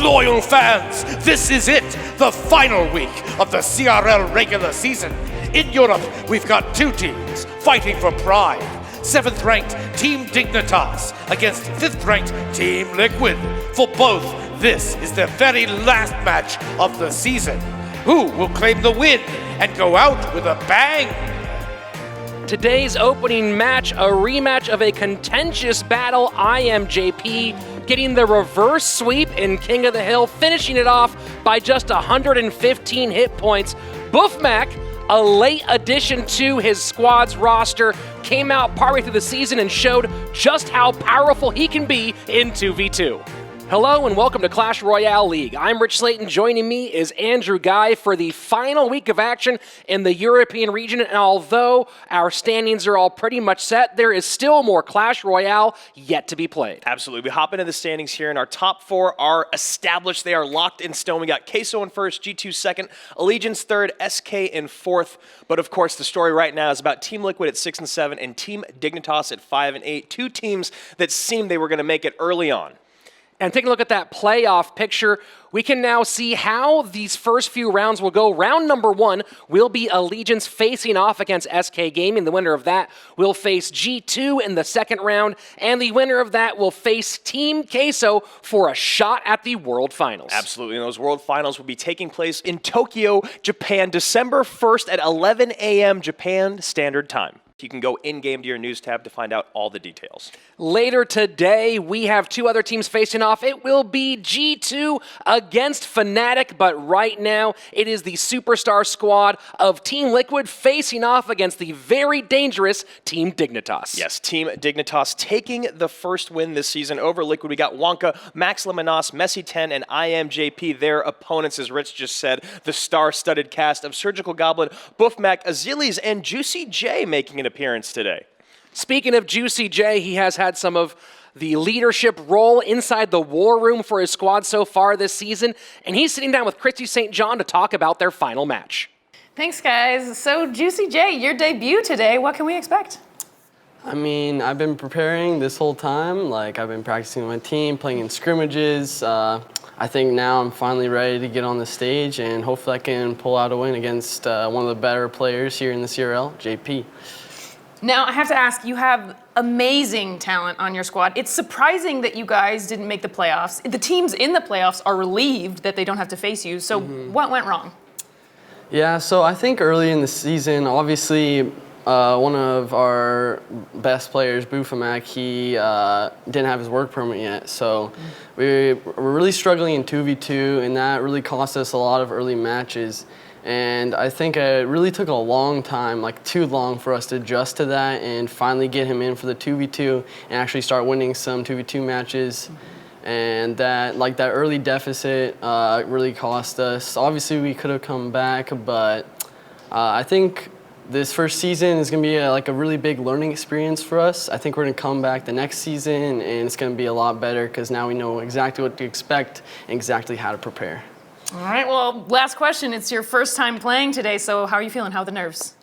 Loyal fans, this is it, the final week of the CRL regular season. In Europe, we've got two teams fighting for pride. 7th ranked Team Dignitas against 5th ranked Team Liquid. For both, this is the very last match of the season. Who will claim the win and go out with a bang? Today's opening match, a rematch of a contentious battle. I am JP, getting the reverse sweep in King of the Hill, finishing it off by just 115 hit points. Buffmac, a late addition to his squad's roster, came out partway through the season and showed just how powerful he can be in 2v2. Hello and welcome to Clash Royale League. I'm Rich Slayton. Joining me is Andrew Guy for the final week of action in the European region. And although our standings are all pretty much set, there is still more Clash Royale yet to be played. Absolutely. We hop into the standings here, and our top four are established. They are locked in stone. We got Queso in first, G2 second, Allegiance third, SK in fourth. But of course, the story right now is about Team Liquid at 6 and 7 and Team Dignitas at 5 and 8. Two teams that seemed they were going to make it early on. And taking a look at that playoff picture, we can now see how these first few rounds will go. Round number 1 will be Allegiance facing off against SK Gaming. The winner of that will face G2 in the second round, and the winner of that will face Team Queso for a shot at the World Finals. Absolutely, and those World Finals will be taking place in Tokyo, Japan, December 1st at 11 a.m. Japan Standard Time. You can go in-game to your news tab to find out all the details. Later today, we have two other teams facing off. It will be G2 against Fnatic, but right now it is the superstar squad of Team Liquid facing off against the very dangerous Team Dignitas. Yes, Team Dignitas taking the first win this season over Liquid. We got Wonka, Max Lemonas, Messi 10, and IMJP. Their opponents, as Rich just said, the star-studded cast of Surgical Goblin, Buffmac, Azilis, and Juicy J making an appearance today. Speaking of Juicy J, he has had some of the leadership role inside the war room for his squad so far this season, and he's sitting down with Christy St. John to talk about their final match. Thanks, guys. So, Juicy J, your debut today, what can we expect? I mean, I've been preparing this whole time. I've been practicing with my team, playing in scrimmages. I think now I'm finally ready to get on the stage, and hopefully I can pull out a win against one of the better players here in the CRL, JP. Now, I have to ask, you have amazing talent on your squad. It's surprising that you guys didn't make the playoffs. The teams in the playoffs are relieved that they don't have to face you. So what went wrong? Yeah, so I think early in the season, obviously, one of our best players, Buffmac, he didn't have his work permit yet. So we were really struggling in 2v2, and that really cost us a lot of early matches. And I think it really took a long time, too long for us to adjust to that and finally get him in for the 2v2 and actually start winning some 2v2 matches. And that early deficit really cost us. Obviously, we could have come back, but I think this first season is going to be a really big learning experience for us. I think we're going to come back the next season, and it's going to be a lot better because now we know exactly what to expect and exactly how to prepare. All right, well, last question. It's your first time playing today, so how are you feeling? How are the nerves?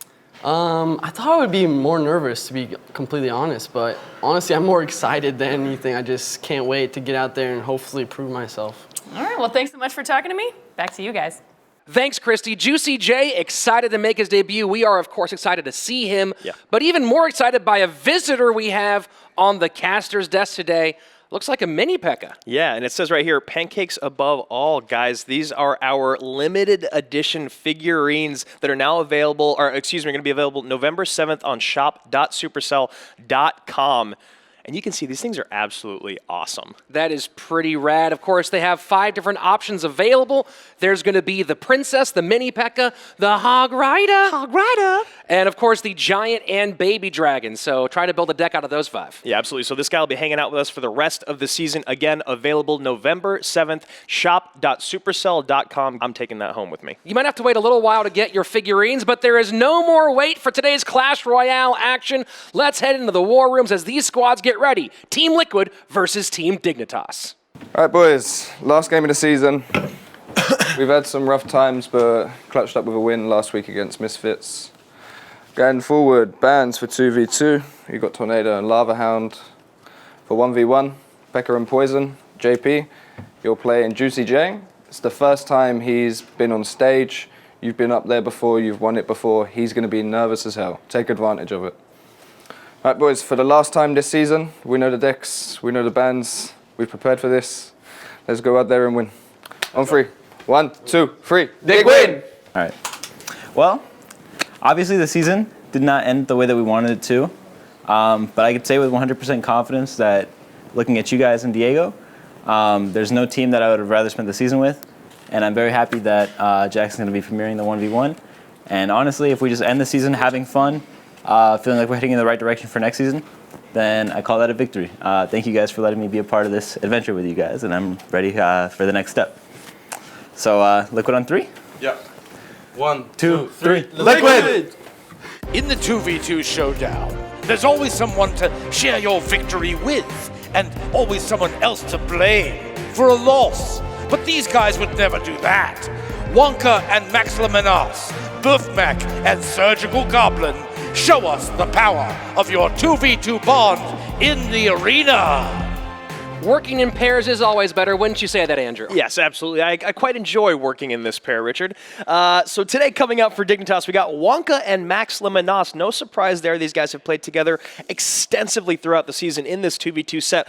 I thought I would be more nervous, to be completely honest, but honestly, I'm more excited than anything. I just can't wait to get out there and hopefully prove myself. All right, well, thanks so much for talking to me. Back to you guys. Thanks, Christy. Juicy J, excited to make his debut. We are, of course, excited to see him, but even more excited by a visitor we have on the caster's desk today. Looks like a mini P.E.K.K.A. Yeah, and it says right here, pancakes above all, guys. These are our limited edition figurines that are now available, or excuse me, are going to be available November 7th on shop.supercell.com. And you can see these things are absolutely awesome. That is pretty rad. Of course, they have 5 different options available. There's going to be the Princess, the Mini P.E.K.K.A., the Hog Rider, and of course the Giant and Baby Dragon. So try to build a deck out of those 5. Yeah, absolutely. So this guy will be hanging out with us for the rest of the season. Again, available November 7th, shop.supercell.com. I'm taking that home with me. You might have to wait a little while to get your figurines, but there is no more wait for today's Clash Royale action. Let's head into the war rooms as these squads get ready. Team Liquid versus Team Dignitas. All right, boys, last game of the season. We've had some rough times, but clutched up with a win last week against Misfits. Going forward, bans for 2v2. You've got Tornado and Lava Hound. For 1v1, P.E.K.K.A. and Poison, JP. you're playing Juicy J. It's the first time he's been on stage. You've been up there before, you've won it before. He's going to be nervous as hell. Take advantage of it. All right, boys, for the last time this season, we know the decks, we know the bans. We've prepared for this. Let's go out there and win. On 3. 1, 2, 3. Dig win! All right. Well, obviously the season did not end the way that we wanted it to. But I could say with 100% confidence that looking at you guys and Diego, there's no team that I would have rather spent the season with. And I'm very happy that Jackson's going to be premiering the 1v1. And honestly, if we just end the season having fun, feeling like we're heading in the right direction for next season, then I call that a victory. Thank you guys for letting me be a part of this adventure with you guys, and I'm ready for the next step. So, Liquid on 3? Yeah. 1, 2, 3. Liquid! In the 2v2 showdown, there's always someone to share your victory with, and always someone else to blame for a loss. But these guys would never do that. Wonka and Max Lemonas, Buffmac and Surgical Goblin, show us the power of your 2v2 bond in the arena. Working in pairs is always better, wouldn't you say that, Andrew? Yes, absolutely. I quite enjoy working in this pair, Richard. So today coming up for Dignitas, we got Wonka and Max Lemonas. No surprise there. These guys have played together extensively throughout the season in this 2v2 set.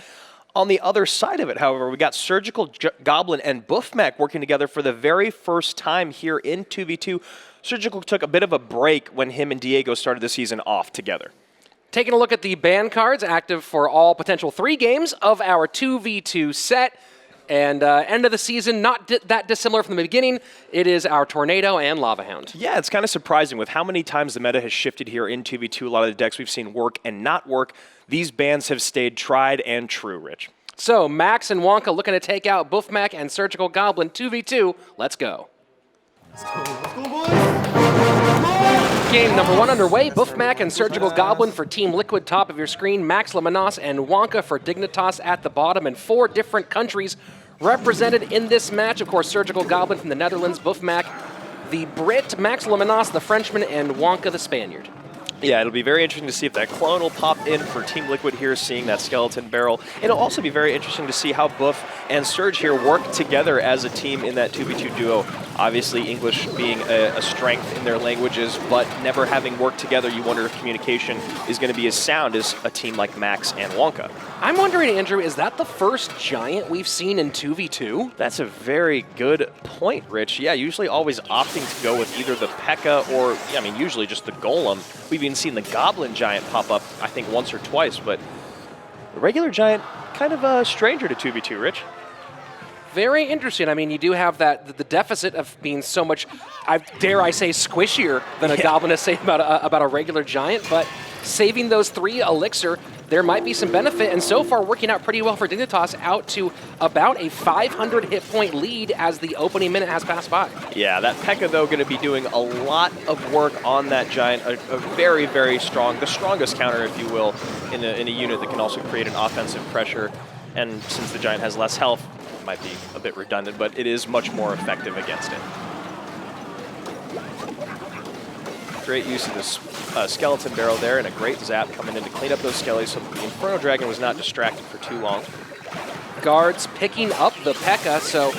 On the other side of it, however, we got Surgical Goblin and Buffmac working together for the very first time here in 2v2. Surgical took a bit of a break when him and Diego started the season off together. Taking a look at the ban cards active for all potential 3 games of our 2v2 set. And end of the season, not that dissimilar from the beginning. It is our Tornado and Lava Hound. Yeah, it's kind of surprising with how many times the meta has shifted here in 2v2. A lot of the decks we've seen work and not work. These bans have stayed tried and true, Rich. So Max and Wonka looking to take out Buffmac and Surgical Goblin 2v2. Let's go. Let's go, boys. Game number 1 underway. Buffmac and Surgical Goblin for Team Liquid, top of your screen. Max Lemonas and Wonka for Dignitas at the bottom, and 4 different countries represented in this match. Of course, Surgical Goblin from the Netherlands, Buffmac the Brit, Max Lemonas the Frenchman, and Wonka the Spaniard. Yeah, it'll be very interesting to see if that clone will pop in for Team Liquid here, seeing that skeleton barrel. It'll also be very interesting to see how Buff and Surge here work together as a team in that 2v2 duo. Obviously, English being a strength in their languages, but never having worked together, you wonder if communication is going to be as sound as a team like Max and Wonka. I'm wondering, Andrew, is that the first giant we've seen in 2v2? That's a very good point, Rich. Yeah, usually always opting to go with either the P.E.K.K.A. or, I mean, usually just the Golem. We've even seen the Goblin Giant pop up, I think, once or twice, but the regular Giant, kind of a stranger to 2v2, Rich. Very interesting. I mean, you do have that the deficit of being so much, dare I say, squishier than a Goblin is saying about a regular Giant, but saving those 3 Elixir, there might be some benefit, and so far working out pretty well for Dignitas, out to about a 500 hit point lead as the opening minute has passed by. Yeah, that P.E.K.K.A. though going to be doing a lot of work on that Giant, a very, very strong, the strongest counter, if you will, in a unit that can also create an offensive pressure, and since the Giant has less health, it might be a bit redundant, but it is much more effective against it. Great use of this skeleton barrel there, and a great zap coming in to clean up those skellies so the Inferno Dragon was not distracted for too long. Guards picking up the P.E.K.K.A., so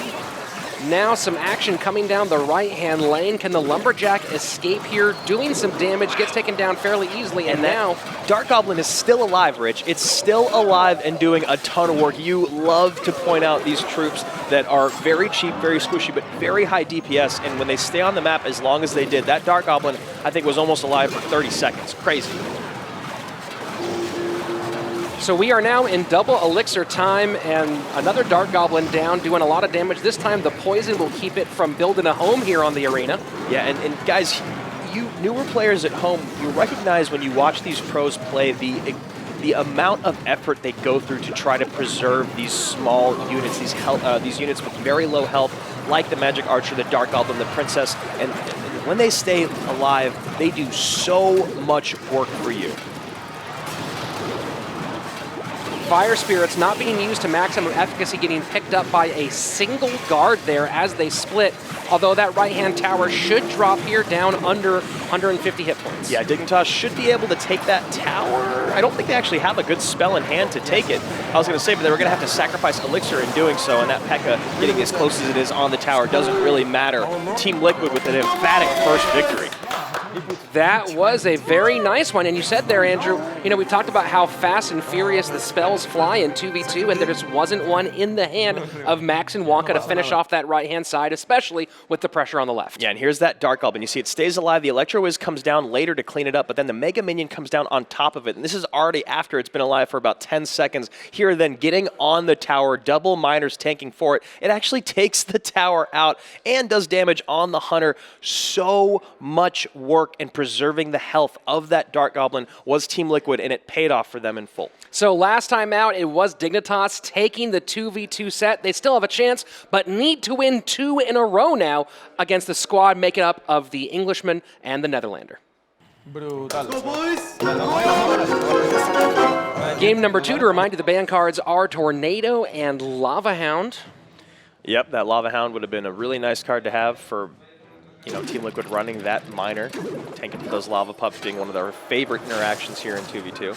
now some action coming down the right-hand lane. Can the Lumberjack escape here? Doing some damage, gets taken down fairly easily, and now Dark Goblin is still alive, Rich. It's still alive and doing a ton of work. You love to point out these troops that are very cheap, very squishy, but very high DPS, and when they stay on the map as long as they did, that Dark Goblin, I think, was almost alive for 30 seconds. Crazy. So we are now in double Elixir time, and another Dark Goblin down, doing a lot of damage. This time the poison will keep it from building a home here on the arena. Yeah, and guys, you newer players at home, you recognize when you watch these pros play the amount of effort they go through to try to preserve these small units, these units with very low health, like the Magic Archer, the Dark Goblin, the Princess, and when they stay alive, they do so much work for you. Fire Spirits not being used to maximum efficacy, getting picked up by a single guard there as they split. Although that right-hand tower should drop here down under 150 hit points. Yeah, Dignitas should be able to take that tower. I don't think they actually have a good spell in hand to take it. I was going to say, but they were going to have to sacrifice Elixir in doing so, and that P.E.K.K.A. getting as close as it is on the tower doesn't really matter. Team Liquid with an emphatic first victory. That was a very nice one. And you said there, Andrew, you know, we talked about how fast and furious the spells fly in 2v2, and there just wasn't one in the hand of Max and Wonka to finish off that right-hand side, especially with the pressure on the left. Yeah, and here's that Dark Goblin. You see it stays alive. The Electro Wiz comes down later to clean it up, but then the Mega Minion comes down on top of it. And this is already after it's been alive for about 10 seconds. Here then getting on the tower, double miners tanking for it. It actually takes the tower out and does damage on the Hunter. So much work in preserving the health of that Dark Goblin was Team Liquid, and it paid off for them in full. So last time out, it was Dignitas taking the 2v2 set. They still have a chance, but need to win 2 in a row now against the squad making up of the Englishman and the Netherlander. Go, boys! Game number 2, to remind you, the ban cards are Tornado and Lava Hound. Yep, that Lava Hound would have been a really nice card to have for, you know, Team Liquid running that miner, tanking to those lava pups being one of their favorite interactions here in 2v2.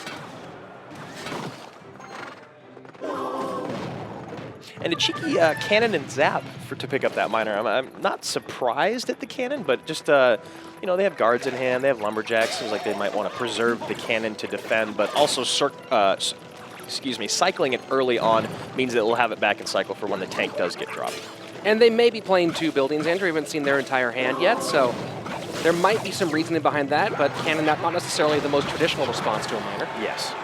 And a cheeky cannon and zap to pick up that miner. I'm not surprised at the cannon, but just, you know, they have guards in hand, they have lumberjacks. Seems like they might want to preserve the cannon to defend, but also cycling it early on means that it'll have it back in cycle for when the tank does get dropped. And they may be playing 2 buildings. Andrew, haven't seen their entire hand yet, so there might be some reasoning behind that, but cannon not necessarily the most traditional response to a miner. Yes.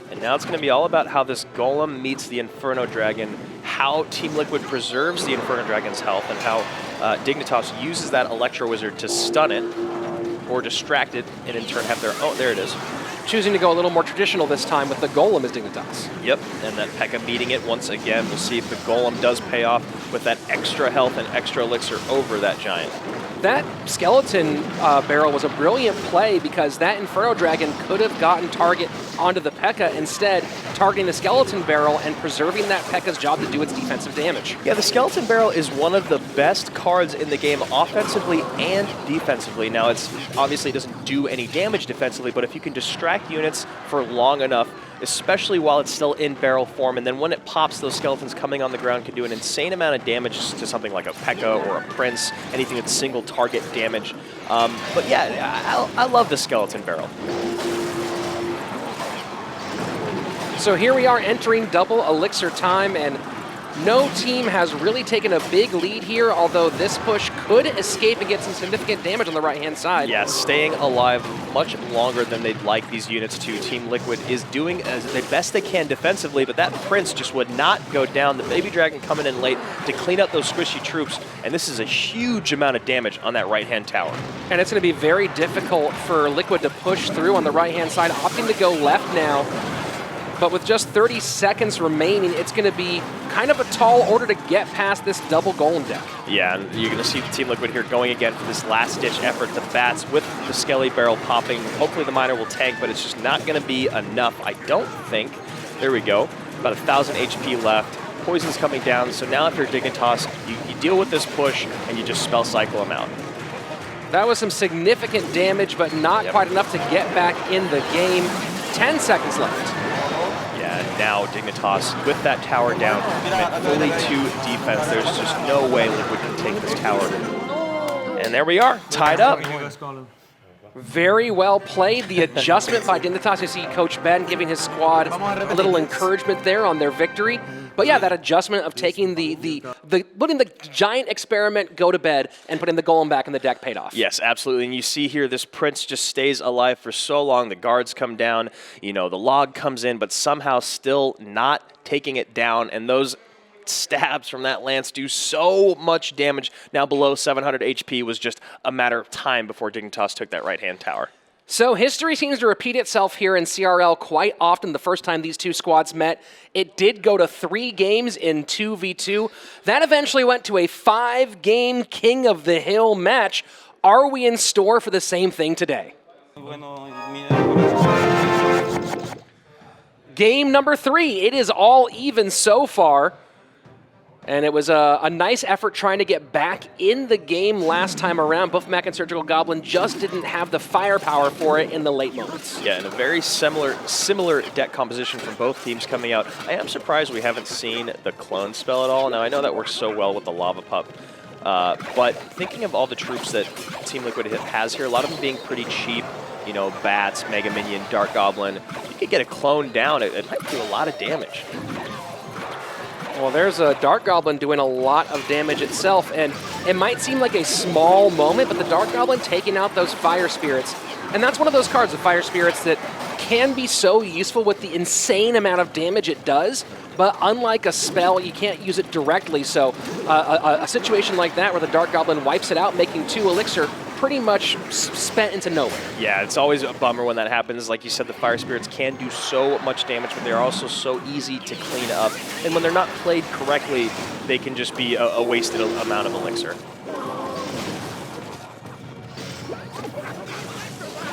And now it's going to be all about how this Golem meets the Inferno Dragon, how Team Liquid preserves the Inferno Dragon's health, and how Dignitas uses that Electro Wizard to stun it or distract it, and in turn have their... Oh, there it is. Choosing to go a little more traditional this time with the Golem as Dignitas. Yep, and that P.E.K.K.A. meeting it once again. We'll see if the Golem does pay off with that extra health and extra elixir over that Giant. That skeleton barrel was a brilliant play because that Inferno Dragon could have gotten target onto the P.E.K.K.A. instead, targeting the skeleton barrel and preserving that P.E.K.K.A.'s job to do its defensive damage. Yeah, the skeleton barrel is one of the best cards in the game offensively and defensively. Now, it's obviously it doesn't do any damage defensively, but if you can distract units for long enough, especially while it's still in barrel form, and then when it pops, those skeletons coming on the ground can do an insane amount of damage to something like a P.E.K.K.A. or a Prince, anything that's single target damage. But yeah, I love the skeleton barrel. So here we are entering double elixir time, and no team has really taken a big lead here, although this push could escape and get some significant damage on the right-hand side. Yeah, staying alive much longer than they'd like these units to. Team Liquid is doing the best they can defensively, but that Prince just would not go down. The Baby Dragon coming in late to clean up those squishy troops, and this is a huge amount of damage on that right-hand tower. And it's going to be very difficult for Liquid to push through on the right-hand side, opting to go left now. But with just 30 seconds remaining, it's going to be kind of a tall order to get past this double Golem deck. Yeah, and you're going to see Team Liquid here going again for this last-ditch effort. The bats with the Skelly Barrel popping. Hopefully the miner will tank, but it's just not going to be enough, I don't think. There we go. About 1,000 HP left. Poison's coming down, so now if you're Dignitas, you deal with this push, and you just spell cycle them out. That was some significant damage, but not quite enough to get back in the game. 10 seconds left. Now Dignitas with that tower down, commit fully to defense. There's just no way Liquid can take this tower. And there we are, tied up. Very well played. The adjustment by Dignitas. You see Coach Ben giving his squad a little encouragement there on their victory. But yeah, that adjustment of taking letting the giant experiment go to bed and putting the Golem back in the deck paid off. Yes, absolutely. And you see here, this Prince just stays alive for so long. The guards come down, you know, the log comes in, but somehow still not taking it down. And those stabs from that lance do so much damage. Now below 700 HP was just a matter of time before Dignitas took that right-hand tower. So history seems to repeat itself here in CRL quite often. The first time these two squads met, it did go to 3 games in 2v2. That eventually went to a 5-game King of the Hill match. Are we in store for the same thing today? Game number 3. It is all even so far. And it was a nice effort trying to get back in the game last time around. Buffmac and Surgical Goblin just didn't have the firepower for it in the late moments. Yeah, and a very similar deck composition from both teams coming out. I am surprised we haven't seen the clone spell at all. Now, I know that works so well with the Lava Pup. But thinking of all the troops that Team Liquid has here, a lot of them being pretty cheap, you know, Bats, Mega Minion, Dark Goblin. You could get a clone down, it might do a lot of damage. Well, there's a Dark Goblin doing a lot of damage itself, and it might seem like a small moment, but the Dark Goblin taking out those Fire Spirits. And that's one of those cards, the Fire Spirits, that can be so useful with the insane amount of damage it does, but unlike a spell, you can't use it directly. So a situation like that where the Dark Goblin wipes it out, making 2 Elixir, pretty much spent into nowhere. Yeah, it's always a bummer when that happens. Like you said, the Fire Spirits can do so much damage, but they're also so easy to clean up. And when they're not played correctly, they can just be a wasted amount of Elixir.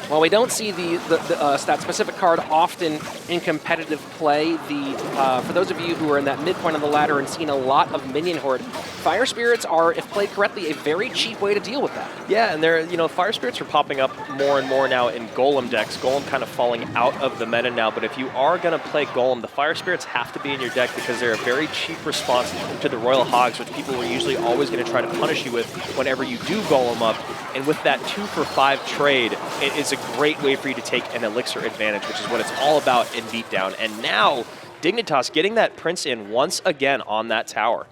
While we don't see that specific card often in competitive play, for those of you who are in that midpoint of the ladder and seen a lot of Minion Horde, Fire Spirits are, if played correctly, a very cheap way to deal with that. Yeah, and they're, Fire Spirits are popping up more and more now in Golem decks. Golem kind of falling out of the meta now, but if you are going to play Golem, the Fire Spirits have to be in your deck because they're a very cheap response to the Royal Hogs, which people are usually always going to try to punish you with whenever you do Golem up. And with that 2-for-5 trade, it is a great way for you to take an Elixir advantage, which is what it's all about in Beatdown. And now, Dignitas getting that Prince in once again on that tower.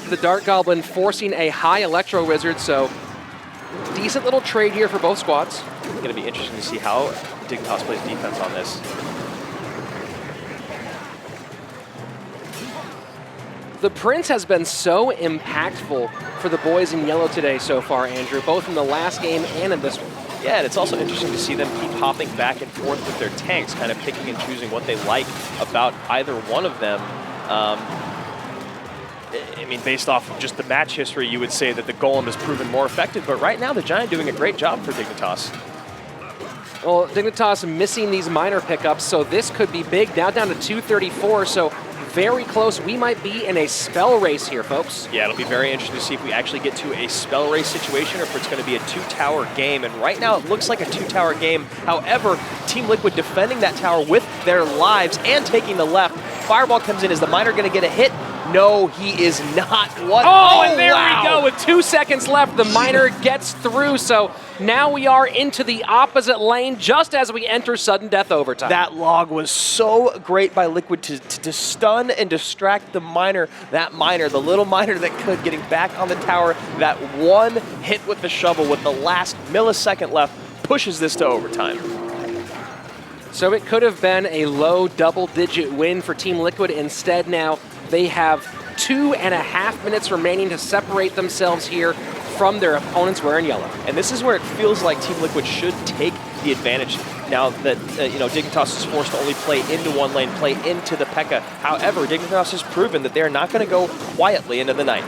The Dark Goblin forcing a high Electro Wizard, so decent little trade here for both squads. It's going to be interesting to see how Dignitas plays defense on this. The Prince has been so impactful for the boys in yellow today so far, Andrew, both in the last game and in this one. Yeah, and it's also interesting to see them keep hopping back and forth with their tanks, kind of picking and choosing what they like about either one of them. I mean, based off of just the match history, you would say that the Golem has proven more effective, but right now the Giant doing a great job for Dignitas. Well, Dignitas missing these minor pickups, so this could be big. Now down to 234, so very close. We might be in a spell race here, folks. Yeah, it'll be very interesting to see if we actually get to a spell race situation or if it's going to be a 2-tower game. And right now it looks like a 2-tower game. However, Team Liquid defending that tower with their lives and taking the left. Fireball comes in. Is the miner going to get a hit? No, he is not. What? Oh, and there we go. With 2 seconds left, the miner gets through. So now we are into the opposite lane just as we enter sudden death overtime. That log was so great by Liquid to stun and distract the miner. That miner, the little miner that could, getting back on the tower. That one hit with the shovel with the last millisecond left pushes this to overtime. So it could have been a low double-digit win for Team Liquid. Instead, now they have 2.5 minutes remaining to separate themselves here from their opponents wearing yellow. And this is where it feels like Team Liquid should take the advantage now that Dignitas is forced to only play into one lane, play into the P.E.K.K.A. However, Dignitas has proven that they're not going to go quietly into the night.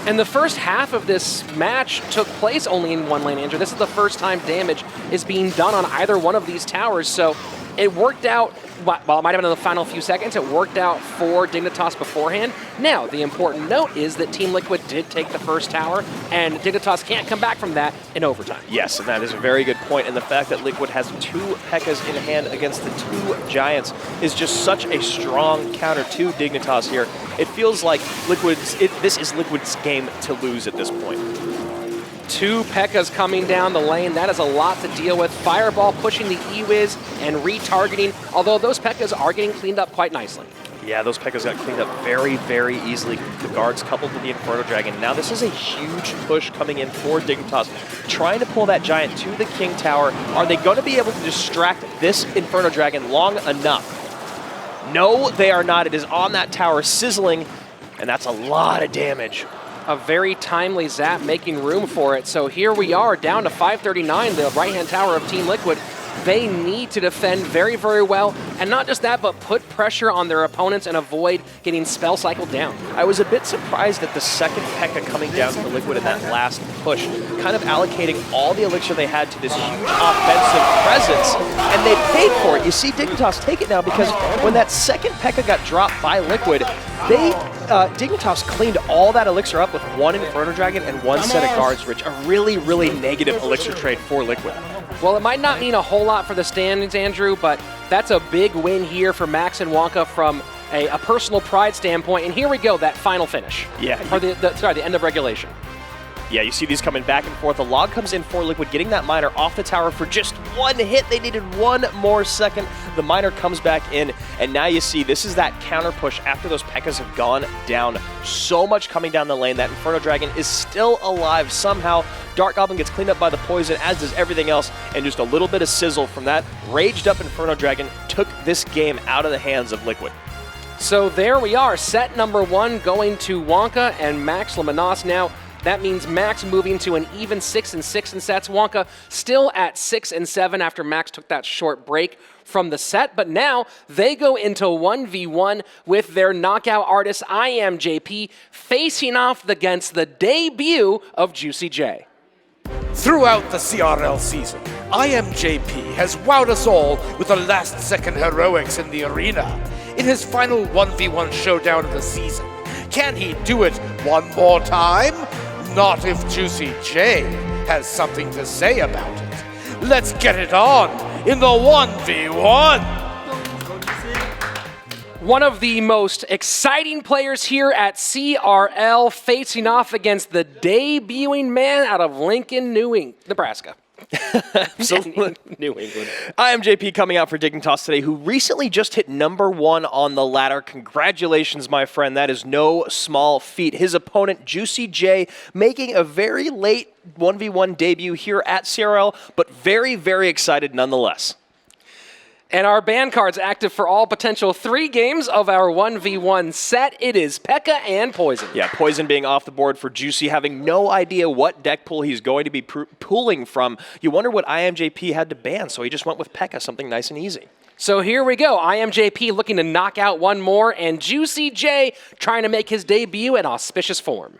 And the first half of this match took place only in one lane, Andrew. This is the first time damage is being done on either one of these towers, so it worked out. Well, it might have been in the final few seconds. It worked out for Dignitas beforehand. Now, the important note is that Team Liquid did take the first tower, and Dignitas can't come back from that in overtime. Yes, and that is a very good point. And the fact that Liquid has 2 P.E.K.K.A.s in hand against the 2 Giants is just such a strong counter to Dignitas here. It feels like this is Liquid's game to lose at this point. 2 P.E.K.K.A.s coming down the lane. That is a lot to deal with. Fireball pushing the E-Wiz and retargeting, although those P.E.K.K.A.s are getting cleaned up quite nicely. Yeah, those P.E.K.K.A.s got cleaned up very, very easily. The guards coupled with the Inferno Dragon. Now this is a huge push coming in for Dignitas, trying to pull that Giant to the King Tower. Are they going to be able to distract this Inferno Dragon long enough? No, they are not. It is on that tower sizzling, and that's a lot of damage. A very timely zap making room for it. So here we are down to 539, the right-hand tower of Team Liquid. They need to defend very, very well, and not just that, but put pressure on their opponents and avoid getting spell cycled down. I was a bit surprised at the second P.E.K.K.A coming down for Liquid in that last push, kind of allocating all the Elixir they had to this huge offensive presence, and they paid for it. You see Dignitas take it now because when that second P.E.K.K.A got dropped by Liquid, Dignitas cleaned all that Elixir up with one Inferno Dragon and one set of guards, Rich. A really, really negative Elixir trade for Liquid. Well, it might not mean a whole lot for the standings, Andrew, but that's a big win here for Max and Wonka from a personal pride standpoint. And here we go, that final finish. Yeah. Or the end of regulation. Yeah, you see these coming back and forth. The log comes in for Liquid, getting that miner off the tower for just one hit. They needed one more second. The miner comes back in, and now you see this is that counter push after those P.E.K.K.As have gone down. So much coming down the lane. That Inferno Dragon is still alive somehow. Dark Goblin gets cleaned up by the poison, as does everything else, and just a little bit of sizzle from that raged up Inferno Dragon took this game out of the hands of Liquid. So there we are, set number 1 going to Wonka and Max Lamanos now. That means Max moving to an even 6-6 in sets. Wonka still at 6-7 after Max took that short break from the set, but now they go into 1v1 with their knockout artist IMJP facing off against the debut of Juicy J. Throughout the CRL season, IMJP has wowed us all with the last-second heroics in the arena. In his final 1v1 showdown of the season, can he do it one more time? Not if Juicy J has something to say about it. Let's get it on in the 1v1. One of the most exciting players here at CRL facing off against the debuting man out of Lincoln, Nebraska. Absolutely. New England. IMJP coming out for Dignitas today, who recently just hit #1 on the ladder. Congratulations, my friend. That is no small feat. His opponent, Juicy J, making a very late 1v1 debut here at CRL, but very, very excited nonetheless. And our ban cards active for all potential 3 games of our 1v1 set. It is P.E.K.K.A and Poison. Yeah, Poison being off the board for Juicy, having no idea what deck pool he's going to be pulling from. You wonder what IMJP had to ban, so he just went with P.E.K.K.A, something nice and easy. So here we go. IMJP looking to knock out one more, and Juicy J trying to make his debut in auspicious form.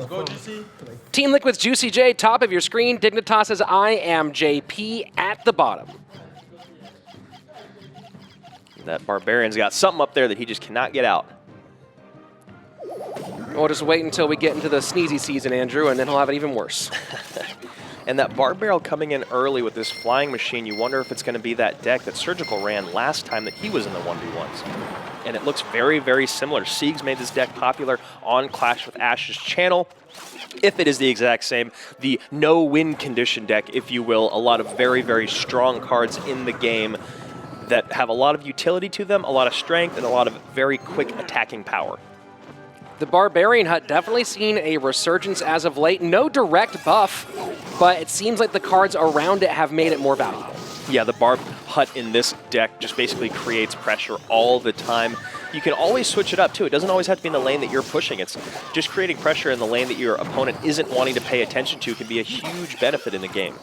Go, Juicy. Team Liquid's Juicy J, top of your screen. Dignitas' IMJP at the bottom. That Barbarian's got something up there that he just cannot get out. We'll just wait until we get into the sneezy season, Andrew, and then he'll have it even worse. And that Barbarrel coming in early with this flying machine, you wonder if it's going to be that deck that Surgical ran last time that he was in the 1v1s. And it looks very, very similar. Siegs made this deck popular on Clash with Ash's channel. If it is the exact same, the no-win condition deck, if you will, a lot of very, very strong cards in the game that have a lot of utility to them, a lot of strength, and a lot of very quick attacking power. The Barbarian Hut definitely seen a resurgence as of late. No direct buff, but it seems like the cards around it have made it more valuable. Yeah, the Barb Hut in this deck just basically creates pressure all the time. You can always switch it up, too. It doesn't always have to be in the lane that you're pushing. It's just creating pressure in the lane that your opponent isn't wanting to pay attention to can be a huge benefit in the game.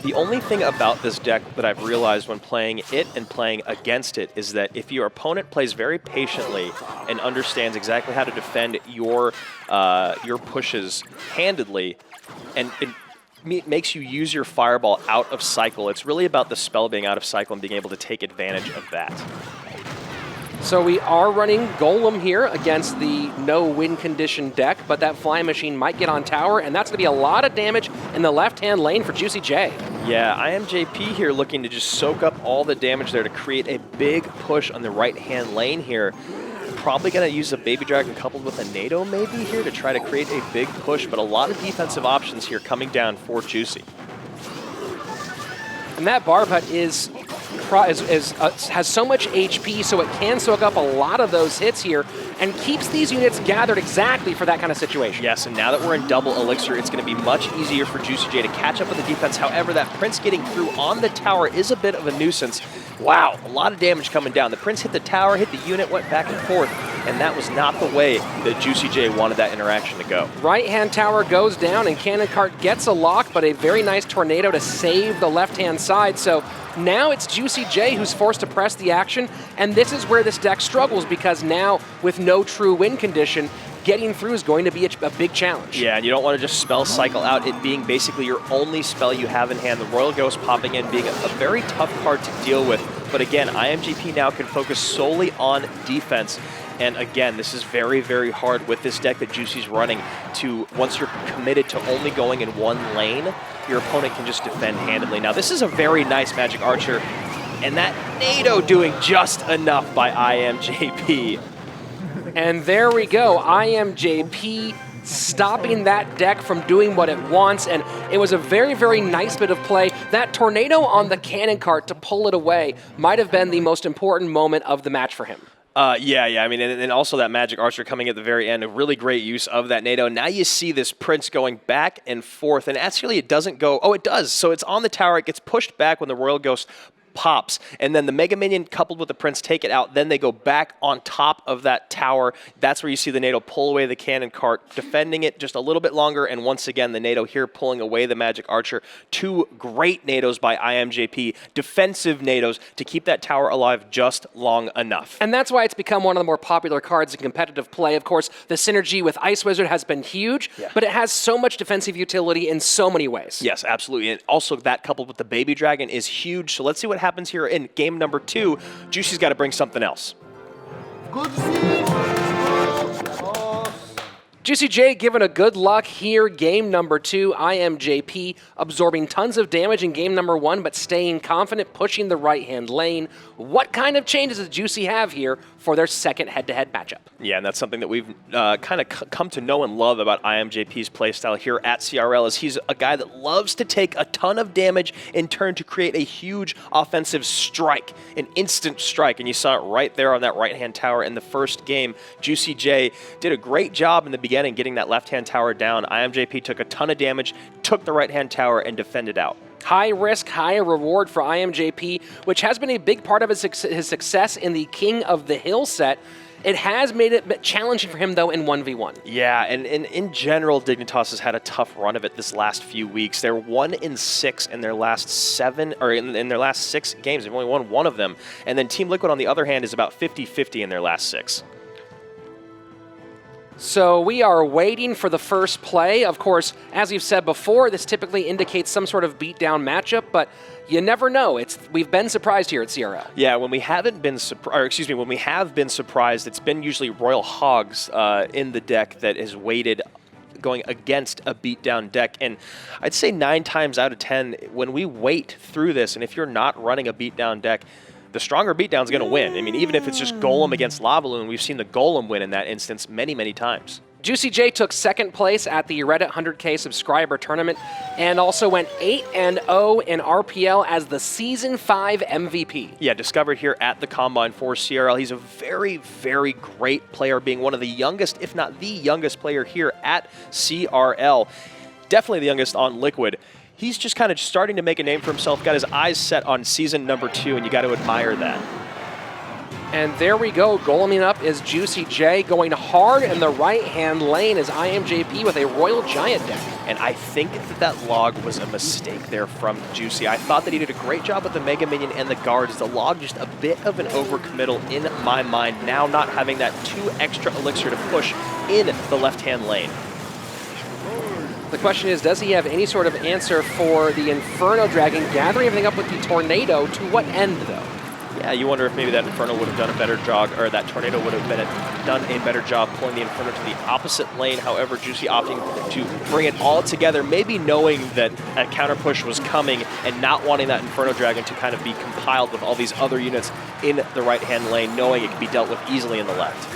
The only thing about this deck that I've realized when playing it and playing against it is that if your opponent plays very patiently and understands exactly how to defend your pushes handedly, and it makes you use your Fireball out of cycle, it's really about the spell being out of cycle and being able to take advantage of that. So we are running Golem here against the no-win condition deck, but that Flying Machine might get on tower, and that's going to be a lot of damage in the left-hand lane for Juicy J. Yeah, IMJP here looking to just soak up all the damage there to create a big push on the right-hand lane here. Probably going to use a Baby Dragon coupled with a NATO maybe here to try to create a big push, but a lot of defensive options here coming down for Juicy. And that Barb Hut has so much HP, so it can soak up a lot of those hits here and keeps these units gathered exactly for that kind of situation. Yes, and now that we're in double Elixir, it's going to be much easier for Juicy J to catch up with the defense. However, that Prince getting through on the tower is a bit of a nuisance. Wow, a lot of damage coming down. The Prince hit the tower, hit the unit, went back and forth, and that was not the way that Juicy J wanted that interaction to go. Right-hand tower goes down, and Cannon Cart gets a lock, but a very nice tornado to save the left-hand side. So now it's Juicy J who's forced to press the action, and this is where this deck struggles, because now, with no true win condition, getting through is going to be a big challenge. Yeah, and you don't want to just spell cycle out, it being basically your only spell you have in hand. The Royal Ghost popping in being a very tough card to deal with. But again, IMGP now can focus solely on defense. And again, this is very, very hard with this deck that Juicy's running to, once you're committed to only going in one lane, your opponent can just defend handedly. Now, this is a very nice Magic Archer, and that NATO doing just enough by IMJP. And there we go, IMJP stopping that deck from doing what it wants, and it was a very, very nice bit of play. That tornado on the Cannon Cart to pull it away might have been the most important moment of the match for him. Yeah. I mean, and also that Magic Archer coming at the very end, a really great use of that NATO. Now you see this Prince going back and forth, and actually it doesn't go, oh, it does. So it's on the tower, it gets pushed back when the Royal Ghost pops, and then the Mega Minion coupled with the Prince take it out, then they go back on top of that tower. That's where you see the NATO pull away the Cannon Cart, defending it just a little bit longer, and once again the NATO here pulling away the Magic Archer. Two great NATOs by IMJP, defensive NATOs to keep that tower alive just long enough. And that's why it's become one of the more popular cards in competitive play. Of course, the synergy with Ice Wizard has been huge, but it has so much defensive utility in so many ways. Yes, absolutely, and also that coupled with the Baby Dragon is huge, so let's see what happens here in game number 2. Juicy's got to bring something else. Good to see. Juicy J given a good luck here, game number 2. IMJP absorbing tons of damage in game number 1, but staying confident, pushing the right-hand lane. What kind of changes does Juicy have here for their second head-to-head matchup? Yeah, and that's something that we've kind of come to know and love about IMJP's playstyle here at CRL, is he's a guy that loves to take a ton of damage in turn to create a huge offensive strike, an instant strike, and you saw it right there on that right-hand tower in the first game. Juicy J did a great job in the beginning getting that left-hand tower down. IMJP took a ton of damage, took the right-hand tower, and defended out. High risk, high reward for IMJP, which has been a big part of his success in the King of the Hill set. It has made it challenging for him, though, in 1v1. Yeah, and in general, Dignitas has had a tough run of it this last few weeks. They're 1-6 in their last 7, or in their last 6 games. They've only won 1 of them. And then Team Liquid, on the other hand, is about 50-50 in their last 6. So we are waiting for the first play. Of course, as we've said before, this typically indicates some sort of beatdown matchup, but you never know. We've been surprised here at CRL. Yeah, when we haven't been when we have been surprised, it's been usually Royal Hogs in the deck that has waited going against a beatdown deck. And I'd say 9 times out of 10, when we wait through this, and if you're not running a beatdown deck, the stronger beatdown's going to win. I mean, even if it's just Golem against Lava Loon, we've seen the Golem win in that instance many, many times. Juicy J took 2nd place at the Reddit 100K subscriber tournament and also went 8-0 in RPL as the Season 5 MVP. Yeah, discovered here at the Combine for CRL. He's a very, very great player, being one of the youngest, if not the youngest player here at CRL. Definitely the youngest on Liquid. He's just kind of starting to make a name for himself, got his eyes set on season number 2, and you got to admire that. And there we go, goleming up is Juicy J, going hard in the right-hand lane is IMJP with a Royal Giant deck. And I think that log was a mistake there from Juicy. I thought that he did a great job with the Mega Minion and the guards. The log just a bit of an overcommittal in my mind, now not having that 2 extra Elixir to push in the left-hand lane. The question is, does he have any sort of answer for the Inferno Dragon, gathering everything up with the Tornado? To what end, though? Yeah, you wonder if maybe that Inferno would have done a better job, or that Tornado would have done a better job pulling the Inferno to the opposite lane. However, Juicy opting to bring it all together, maybe knowing that a counter push was coming and not wanting that Inferno Dragon to kind of be compiled with all these other units in the right-hand lane, knowing it could be dealt with easily in the left.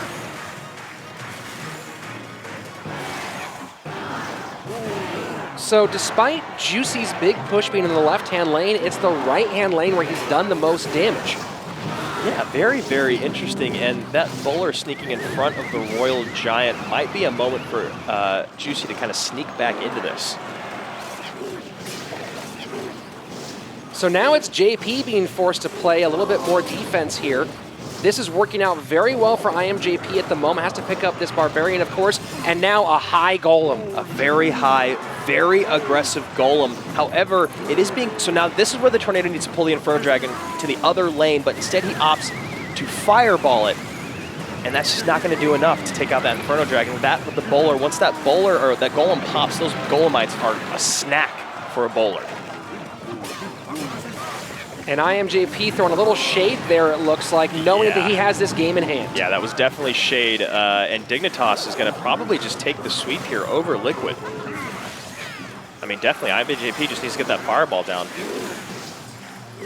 So despite Juicy's big push being in the left-hand lane, it's the right-hand lane where he's done the most damage. Yeah, very, very interesting. And that bowler sneaking in front of the Royal Giant might be a moment for Juicy to kind of sneak back into this. So now it's JP being forced to play a little bit more defense here. This is working out very well for IMJP at the moment. Has to pick up this Barbarian, of course, and now a high Golem. A very high, very aggressive Golem. However, it is being... So now this is where the Tornado needs to pull the Inferno Dragon to the other lane, but instead he opts to fireball it. And that's just not going to do enough to take out that Inferno Dragon. With the Bowler, once that Bowler or that Golem pops, those Golemites are a snack for a Bowler. And IMJP throwing a little shade there, it looks like, knowing that he has this game in hand. Yeah, that was definitely shade. And Dignitas is going to probably just take the sweep here over Liquid. I mean, definitely, IMJP just needs to get that fireball down.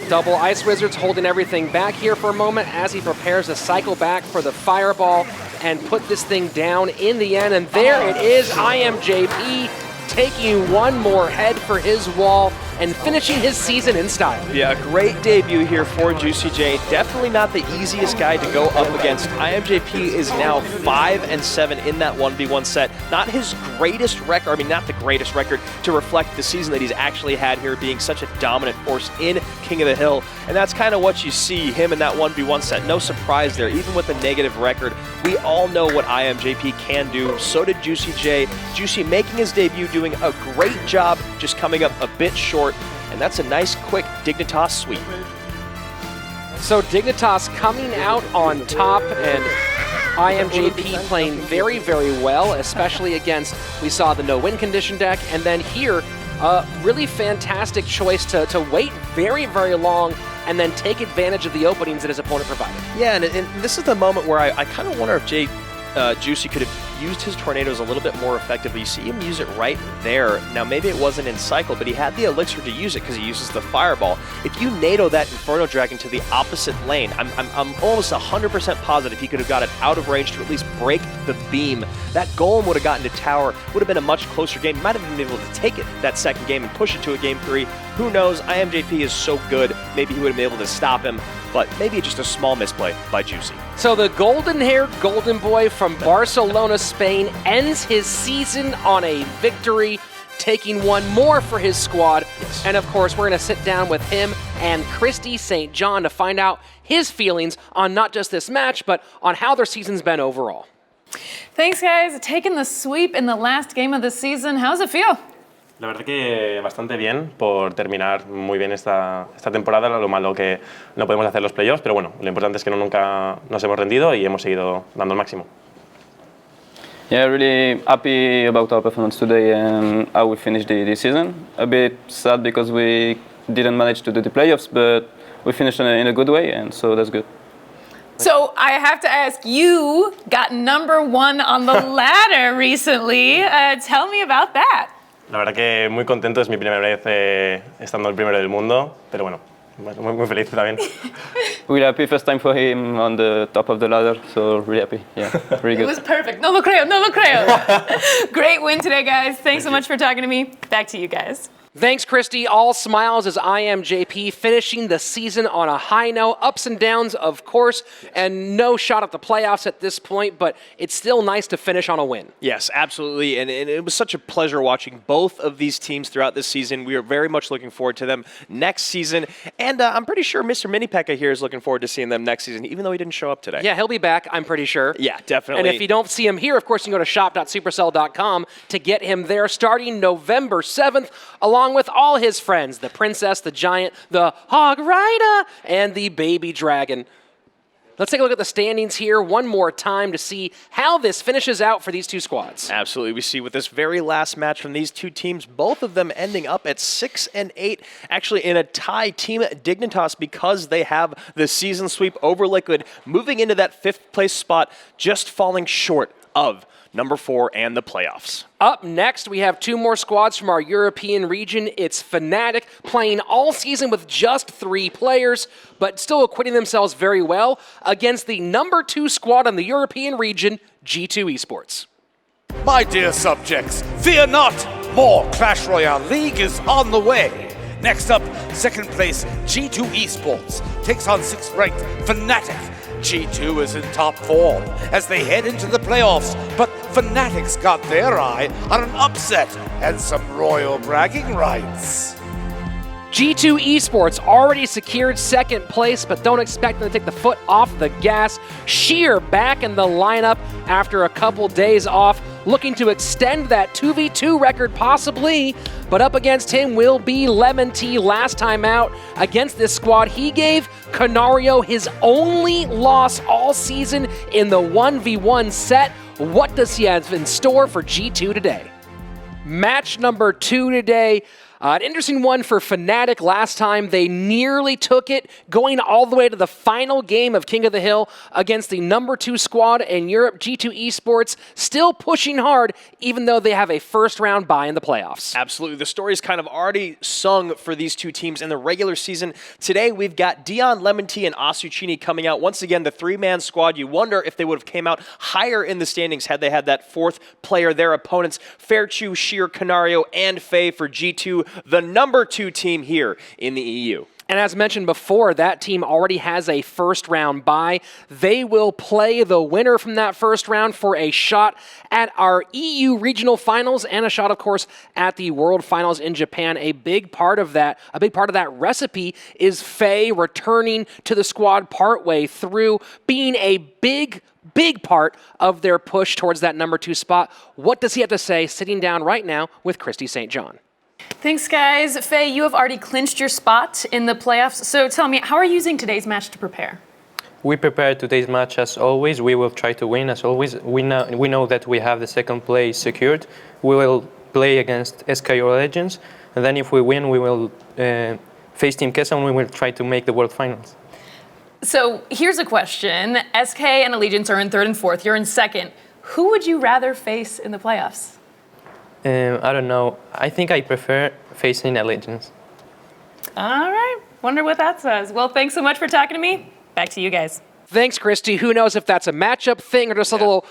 Double Ice Wizards holding everything back here for a moment as he prepares to cycle back for the fireball and put this thing down in the end. And there it is, IMJP taking one more head for his wall and finishing his season in style. Yeah, great debut here for Juicy J. Definitely not the easiest guy to go up against. IMJP is now 5-7 in that 1v1 set. Not his greatest record, I mean, not the greatest record to reflect the season that he's actually had here, being such a dominant force in King of the Hill. And that's kind of what you see, him in that 1v1 set. No surprise there, even with a negative record. We all know what IMJP can do. So did Juicy J. Juicy making his debut, doing a great job, just coming up a bit short. And that's a nice, quick Dignitas sweep. So Dignitas coming out on top, and IMJP playing very, very well, especially against, we saw the no-win condition deck, and then here, a really fantastic choice to wait very, very long and then take advantage of the openings that his opponent provided. Yeah, and this is the moment where I kind of wonder if Juicy could have used his tornadoes a little bit more effectively. You see him use it right there. Now, maybe it wasn't in cycle, but he had the Elixir to use it because he uses the fireball. If you NATO that Inferno Dragon to the opposite lane, I'm almost 100% positive he could have got it out of range to at least break the beam. That Golem would have gotten to tower, would have been a much closer game. Might have been able to take it that second game and push it to a game 3. Who knows? IMJP is so good. Maybe he would have been able to stop him, but maybe just a small misplay by Juicy. So the golden-haired golden boy from Barcelona, Spain, ends his season on a victory, taking one more for his squad. Yes. And of course, we're going to sit down with him and Christy St. John to find out his feelings on not just this match, but on how their season's been overall. Thanks, guys. Taking the sweep in the last game of the season. How's it feel? La verdad que bastante bien por terminar muy bien esta temporada, lo malo que no podemos hacer los playoffs, pero bueno, lo importante es que nunca nos hemos rendido y hemos seguido dando el máximo. Yeah, really happy about our performance today and how we finished the season. A bit sad because we didn't manage to do the playoffs, but we finished in a good way, and so that's good. So I have to ask, you got #1 on the ladder recently. Tell me about that. La verdad que muy contento, es mi primera vez estando el primero del mundo, pero bueno, muy feliz también. Really happy, first time for him on the top of the ladder, so really happy. Yeah, really good. It was perfect. No lo creo, no lo creo. Great win today, guys. Thanks so much for talking to me. Back to you guys. Thanks, Christy. All smiles as IMJP finishing the season on a high note. Ups and downs, of course, and no shot at the playoffs at this point, but it's still nice to finish on a win. Yes, absolutely, and it was such a pleasure watching both of these teams throughout this season. We are very much looking forward to them next season, and I'm pretty sure Mr. Minipeka here is looking forward to seeing them next season, even though he didn't show up today. Yeah, he'll be back, I'm pretty sure. Yeah, definitely. And if you don't see him here, of course, you can go to shop.supercell.com to get him there starting November 7th, along with all his friends, the Princess, the Giant, the Hog Rider, and the Baby Dragon. Let's take a look at the standings here one more time to see how this finishes out for these two squads. Absolutely. We see with this very last match from these two teams, both of them ending up at 6-8, actually in a tie. Team Dignitas, because they have the season sweep over Liquid, moving into that 5th place spot, just falling short of number 4 and the playoffs. Up next, we have two more squads from our European region. It's Fnatic, playing all season with just 3 players, but still acquitting themselves very well against the number 2 squad in the European region, G2 Esports. My dear subjects, fear not! More Clash Royale League is on the way. Next up, 2nd place G2 Esports takes on 6th ranked Fnatic. G2 is in top form as they head into the playoffs, but Fnatic's got their eye on an upset and some royal bragging rights. G2 Esports already secured second place, but don't expect them to take the foot off the gas. Sheer back in the lineup after a couple days off, looking to extend that 2v2 record possibly, but up against him will be Lemon T. Last time out against this squad, he gave Canario his only loss all season in the 1v1 set. What does he have in store for G2 today? Match number 2 today. An interesting one for Fnatic. Last time they nearly took it, going all the way to the final game of King of the Hill against the number 2 squad in Europe. G2 Esports still pushing hard, even though they have a first round bye in the playoffs. Absolutely. The story's kind of already sung for these two teams in the regular season. Today, we've got Dion, Lemon T, and Asuchini coming out. Once again, the 3-man squad. You wonder if they would have came out higher in the standings had they had that 4th player. Their opponents, Fairchew, Sheer, Canario, and Faye for G2. The number 2 team here in the EU. And as mentioned before, that team already has a first round bye. They will play the winner from that first round for a shot at our EU regional finals and a shot, of course, at the World Finals in Japan. A big part of that recipe is Faye returning to the squad partway through, being a big part of their push towards that number 2 spot. What does he have to say sitting down right now with Christy St. John? Thanks, guys. Faye, you have already clinched your spot in the playoffs. So tell me, how are you using today's match to prepare? We prepare today's match as always. We will try to win as always. We know that we have the second place secured. We will play against SKO Legends. And then if we win, we will face Team Kesa and we will try to make the World Finals. So here's a question. SK and Allegiance are in 3rd and 4th. You're in 2nd. Who would you rather face in the playoffs? I don't know. I think I prefer facing Allegiance. All right. Wonder what that says. Well, thanks so much for talking to me. Back to you guys. Thanks, Christy. Who knows if that's a matchup thing or just a little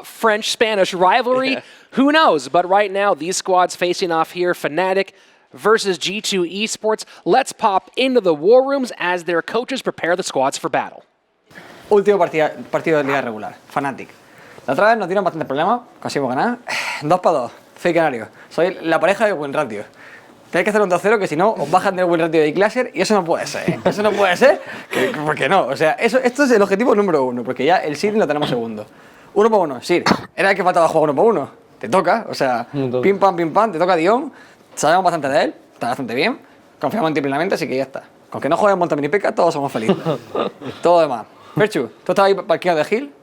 French-Spanish rivalry? Who knows? But right now, these squads facing off here, Fnatic versus G2 Esports. Let's pop into the war rooms as their coaches prepare the squads for battle. Último partido de liga regular, Fnatic. La otra vez nos dieron bastante problema, conseguimos ganar. 2-2, Faye Canario. Soy la pareja de win ratio. Tenéis que hacer un 2-0 que si no os bajan del win ratio de Elixir y eso no puede ser, ¿eh? Eso no puede ser, porque no. O sea, esto es el objetivo número 1, porque ya el Sir lo tenemos segundo. 1 por 1, Sir. Era el que faltaba jugar 1 por 1. Te toca, o sea, pim pam, te toca Dion. Sabemos bastante de él, está bastante bien. Confiamos en ti plenamente, así que ya está. Con que no juegues Monta Mini P.K., todos somos felices. Todo demás. Ferchu, ¿tú estabas ahí parqueado de Hill?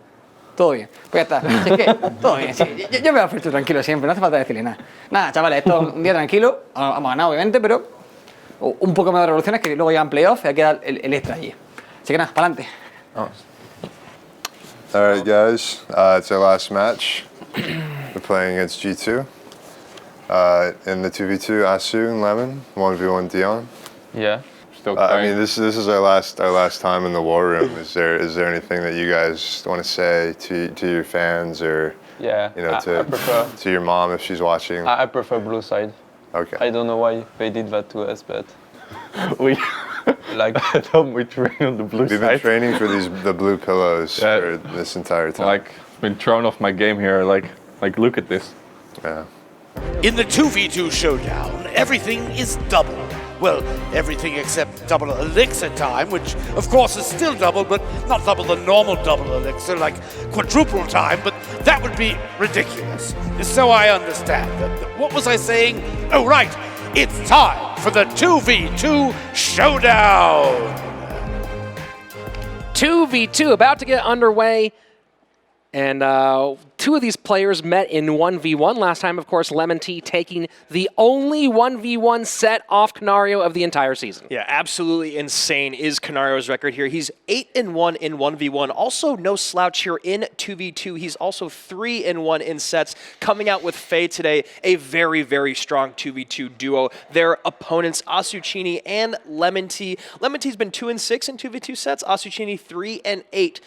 Todo bien. Pues ya está. Es que, todo bien, sí. Yo veo a Ferchu tranquilo siempre, no hace falta decirle nada. Nada, chavales, esto es un día tranquilo. Hemos ganado, obviamente, pero un poco más de revoluciones que luego ya en playoff y hay que dar el extra allí. Así que nada, para adelante. Alright, guys. It's our last match. We're playing against G2. In the 2v2, Asu and Lemon, 1v1 Dion. Yeah. I mean, this is our last time in the war room. Is there anything that you guys want to say to your fans or to your mom if she's watching? I prefer blue side. Okay. I don't know why they did that to us, but we we train on the blue side. We've been training for the blue pillows for this entire time. Like been thrown off my game here. Like look at this. Yeah. In the 2v2 showdown, everything is double. Well, everything except double elixir time, which of course is still double, but not double the normal double elixir, like quadruple time, but that would be ridiculous. So I understand. What was I saying? Oh, right. It's time for the 2v2 showdown. 2v2 about to get underway. And 2 of these players met in 1v1. Last time, of course, Lemon T taking the only 1v1 set off Canario of the entire season. Yeah, absolutely insane is Canario's record here. He's 8-1 in 1v1. Also, no slouch here in 2v2. He's also 3-1 in sets. Coming out with Faye today, a very, very strong 2v2 duo. Their opponents, Asuchini and Lemon T. Lemon T's been 2-6 in 2v2 sets. Asuchini 3-8.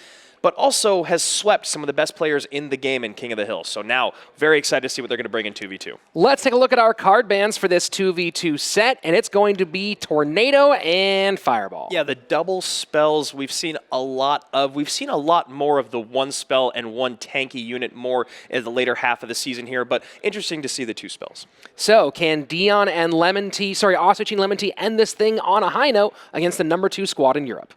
but also has swept some of the best players in the game in King of the Hill. So now, very excited to see what they're going to bring in 2v2. Let's take a look at our card bans for this 2v2 set, and it's going to be Tornado and Fireball. Yeah, the double spells we've seen a lot of. We've seen a lot more of the one spell and one tanky unit more in the later half of the season here, but interesting to see the 2 spells. So, can Dion and Asuchini and Lemon Tea end this thing on a high note against the number 2 squad in Europe?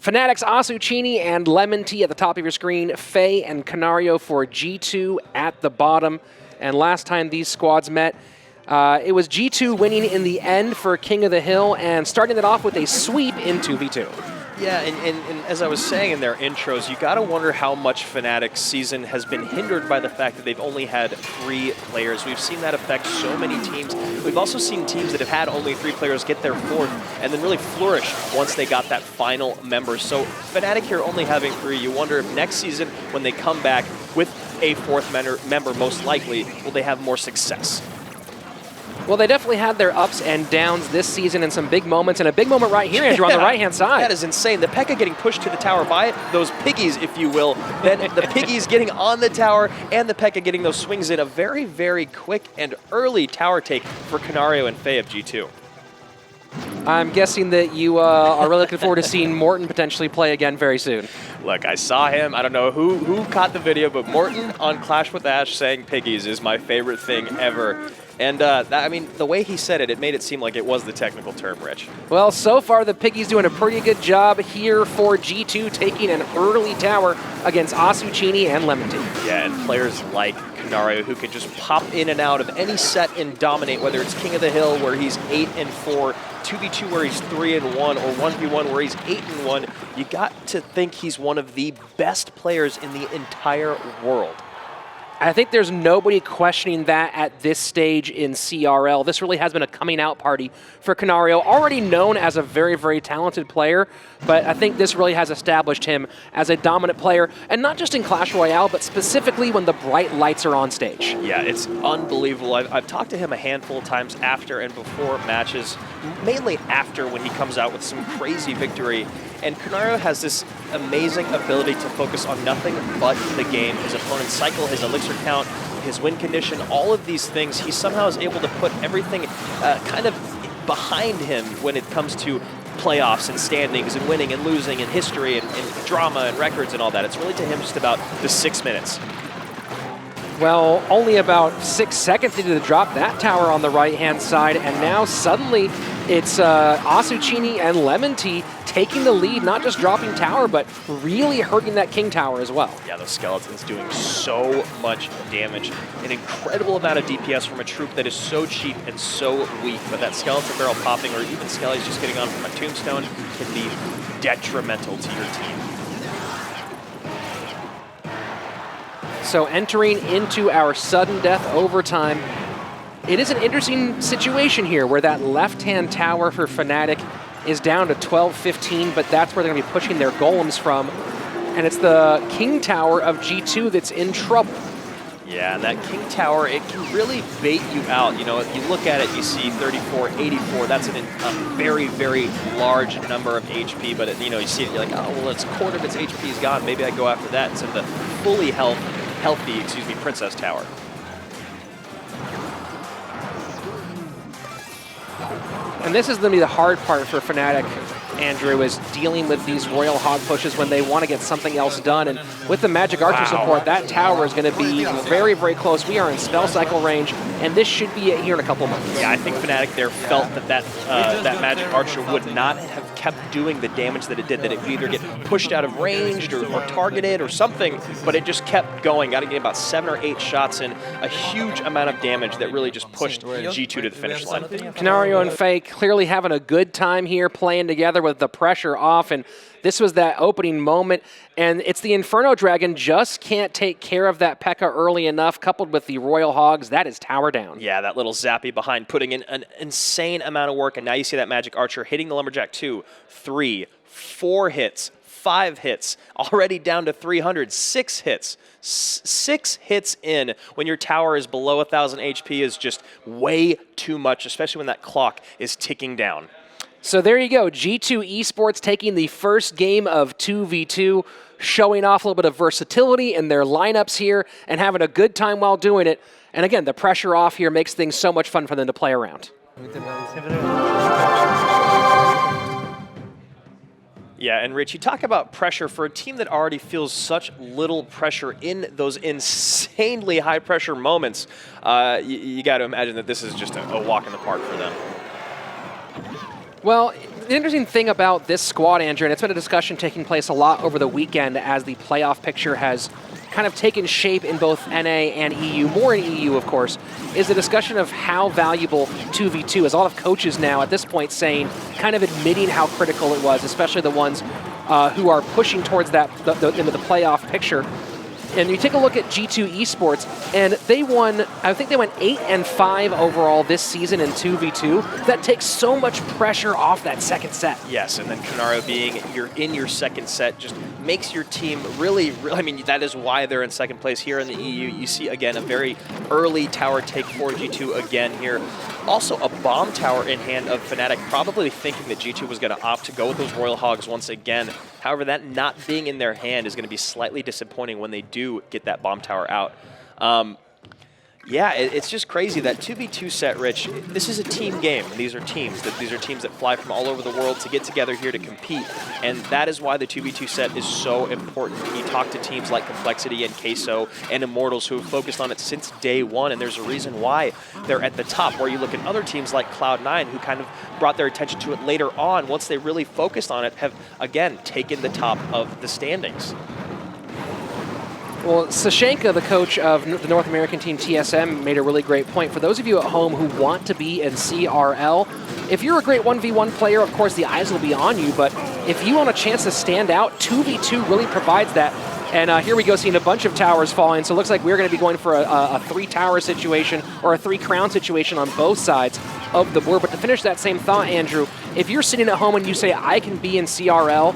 Fnatic's Asuchini and Lemon Tea at the top of your screen, Faye and Canario for G2 at the bottom. And last time these squads met, it was G2 winning in the end for King of the Hill and starting it off with a sweep in 2v2. Yeah, and as I was saying in their intros, you got to wonder how much Fnatic's season has been hindered by the fact that they've only had 3 players. We've seen that affect so many teams. We've also seen teams that have had only 3 players get their 4th and then really flourish once they got that final member. So Fnatic here only having 3, you wonder if next season when they come back with a 4th member, most likely, will they have more success? Well, they definitely had their ups and downs this season and some big moments, and a big moment right here, Andrew, on the right-hand side. That is insane. The P.E.K.K.A getting pushed to the tower by those piggies, if you will. Then the piggies getting on the tower, and the P.E.K.K.A getting those swings in. A very, very quick and early tower take for Canario and Faye of G2. I'm guessing that you are really looking forward to seeing Morten potentially play again very soon. Look, I saw him. I don't know who caught the video, but Morten on Clash with Ash saying piggies is my favorite thing ever. And I mean, the way he said it, it made it seem like it was the technical term, Rich. Well, so far the Piggies doing a pretty good job here for G2, taking an early tower against Asuchini and Lemon Tea. Yeah, and players like Canario who can just pop in and out of any set and dominate, whether it's King of the Hill where he's 8-4, 2v2 where he's 3-1, or 1v1 where he's 8-1. You got to think he's one of the best players in the entire world. I think there's nobody questioning that at this stage in CRL. This really has been a coming out party for Canario, already known as a very, very talented player, but I think this really has established him as a dominant player, and not just in Clash Royale, but specifically when the bright lights are on stage. Yeah, it's unbelievable. I've talked to him a handful of times after and before matches, mainly after when he comes out with some crazy victory. And Canario has this amazing ability to focus on nothing but the game. His opponent's cycle, his elixir count, his win condition, all of these things, he somehow is able to put everything kind of behind him when it comes to playoffs and standings and winning and losing and history and drama and records and all that. It's really to him just about the 6 minutes. Well, only about 6 seconds into the drop that tower on the right-hand side, and now suddenly it's Asuchini and Lemon Tea taking the lead, not just dropping tower, but really hurting that King Tower as well. Yeah, those skeletons doing so much damage. An incredible amount of DPS from a troop that is so cheap and so weak, but that skeleton barrel popping, or even skellies just getting on from a tombstone, can be detrimental to your team. So entering into our sudden death overtime, it is an interesting situation here where that left-hand tower for Fnatic is down to 12-15, but that's where they're going to be pushing their golems from. And it's the King Tower of G2 that's in trouble. Yeah, and that King Tower, it can really bait you out. You know, if you look at it, you see 34, 84. That's a very, very large number of HP. But, you know, you see it, you're like, oh, well, it's a quarter of its HP is gone. Maybe I go after that instead of the fully healthy, Princess Tower. And this is going to be the hard part for Fnatic, Andrew, is dealing with these Royal Hog pushes when they want to get something else done. And with the Magic Archer support, that tower is going to be very, very close. We are in spell cycle range, and this should be it here in a couple months. Yeah, I think Fnatic there felt that Magic Archer would not have kept doing the damage that it did, that it would either get pushed out of range or targeted or something, but it just kept going. Got to get about 7 or 8 shots in, a huge amount of damage that really just pushed G2 to the finish line. Canario and Faye clearly having a good time here, playing together with the pressure off, and this was that opening moment, and it's the Inferno Dragon just can't take care of that P.E.K.K.A early enough, coupled with the Royal Hogs. That is tower down. Yeah, that little zappy behind, putting in an insane amount of work, and now you see that Magic Archer hitting the Lumberjack 2, 3, 4 hits, 5 hits, already down to 300, 6 hits. 6 hits in when your tower is below 1,000 HP is just way too much, especially when that clock is ticking down. So there you go, G2 Esports taking the first game of 2v2, showing off a little bit of versatility in their lineups here and having a good time while doing it. And again, the pressure off here makes things so much fun for them to play around. Yeah, and Rich, you talk about pressure for a team that already feels such little pressure in those insanely high-pressure moments. You got to imagine that this is just a walk in the park for them. Well, the interesting thing about this squad, Andrew, and it's been a discussion taking place a lot over the weekend as the playoff picture has kind of taken shape in both NA and EU, more in EU, of course, is the discussion of how valuable 2v2 is. A lot of coaches now at this point saying, kind of admitting how critical it was, especially the ones who are pushing towards that into the playoff picture. And you take a look at G2 Esports, and they won, I think they went 8-5 overall this season in 2v2. That takes so much pressure off that second set. Yes, and then Canario being in your second set just makes your team really, I mean, that is why they're in second place here in the EU. You see, again, a very early tower take for G2 again here. Also, a bomb tower in hand of Fnatic, probably thinking that G2 was going to opt to go with those Royal Hogs once again. However, that not being in their hand is going to be slightly disappointing when they do get that bomb tower out. Yeah, it's just crazy. That 2v2 set, Rich, this is a team game. These are teams. These are teams that fly from all over the world to get together here to compete. And that is why the 2v2 set is so important. You talk to teams like Complexity and Queso and Immortals who have focused on it since day one, and there's a reason why they're at the top. Where you look at other teams like Cloud9 who kind of brought their attention to it later on, once they really focused on it, have, again, taken the top of the standings. Well, Sashenka, the coach of the North American team TSM, made a really great point. For those of you at home who want to be in CRL, if you're a great 1v1 player, of course the eyes will be on you, but if you want a chance to stand out, 2v2 really provides that. And here we go, seeing a bunch of towers falling, so it looks like we're going to be going for a 3-tower situation or a 3-crown situation on both sides of the board. But to finish that same thought, Andrew, if you're sitting at home and you say, I can be in CRL,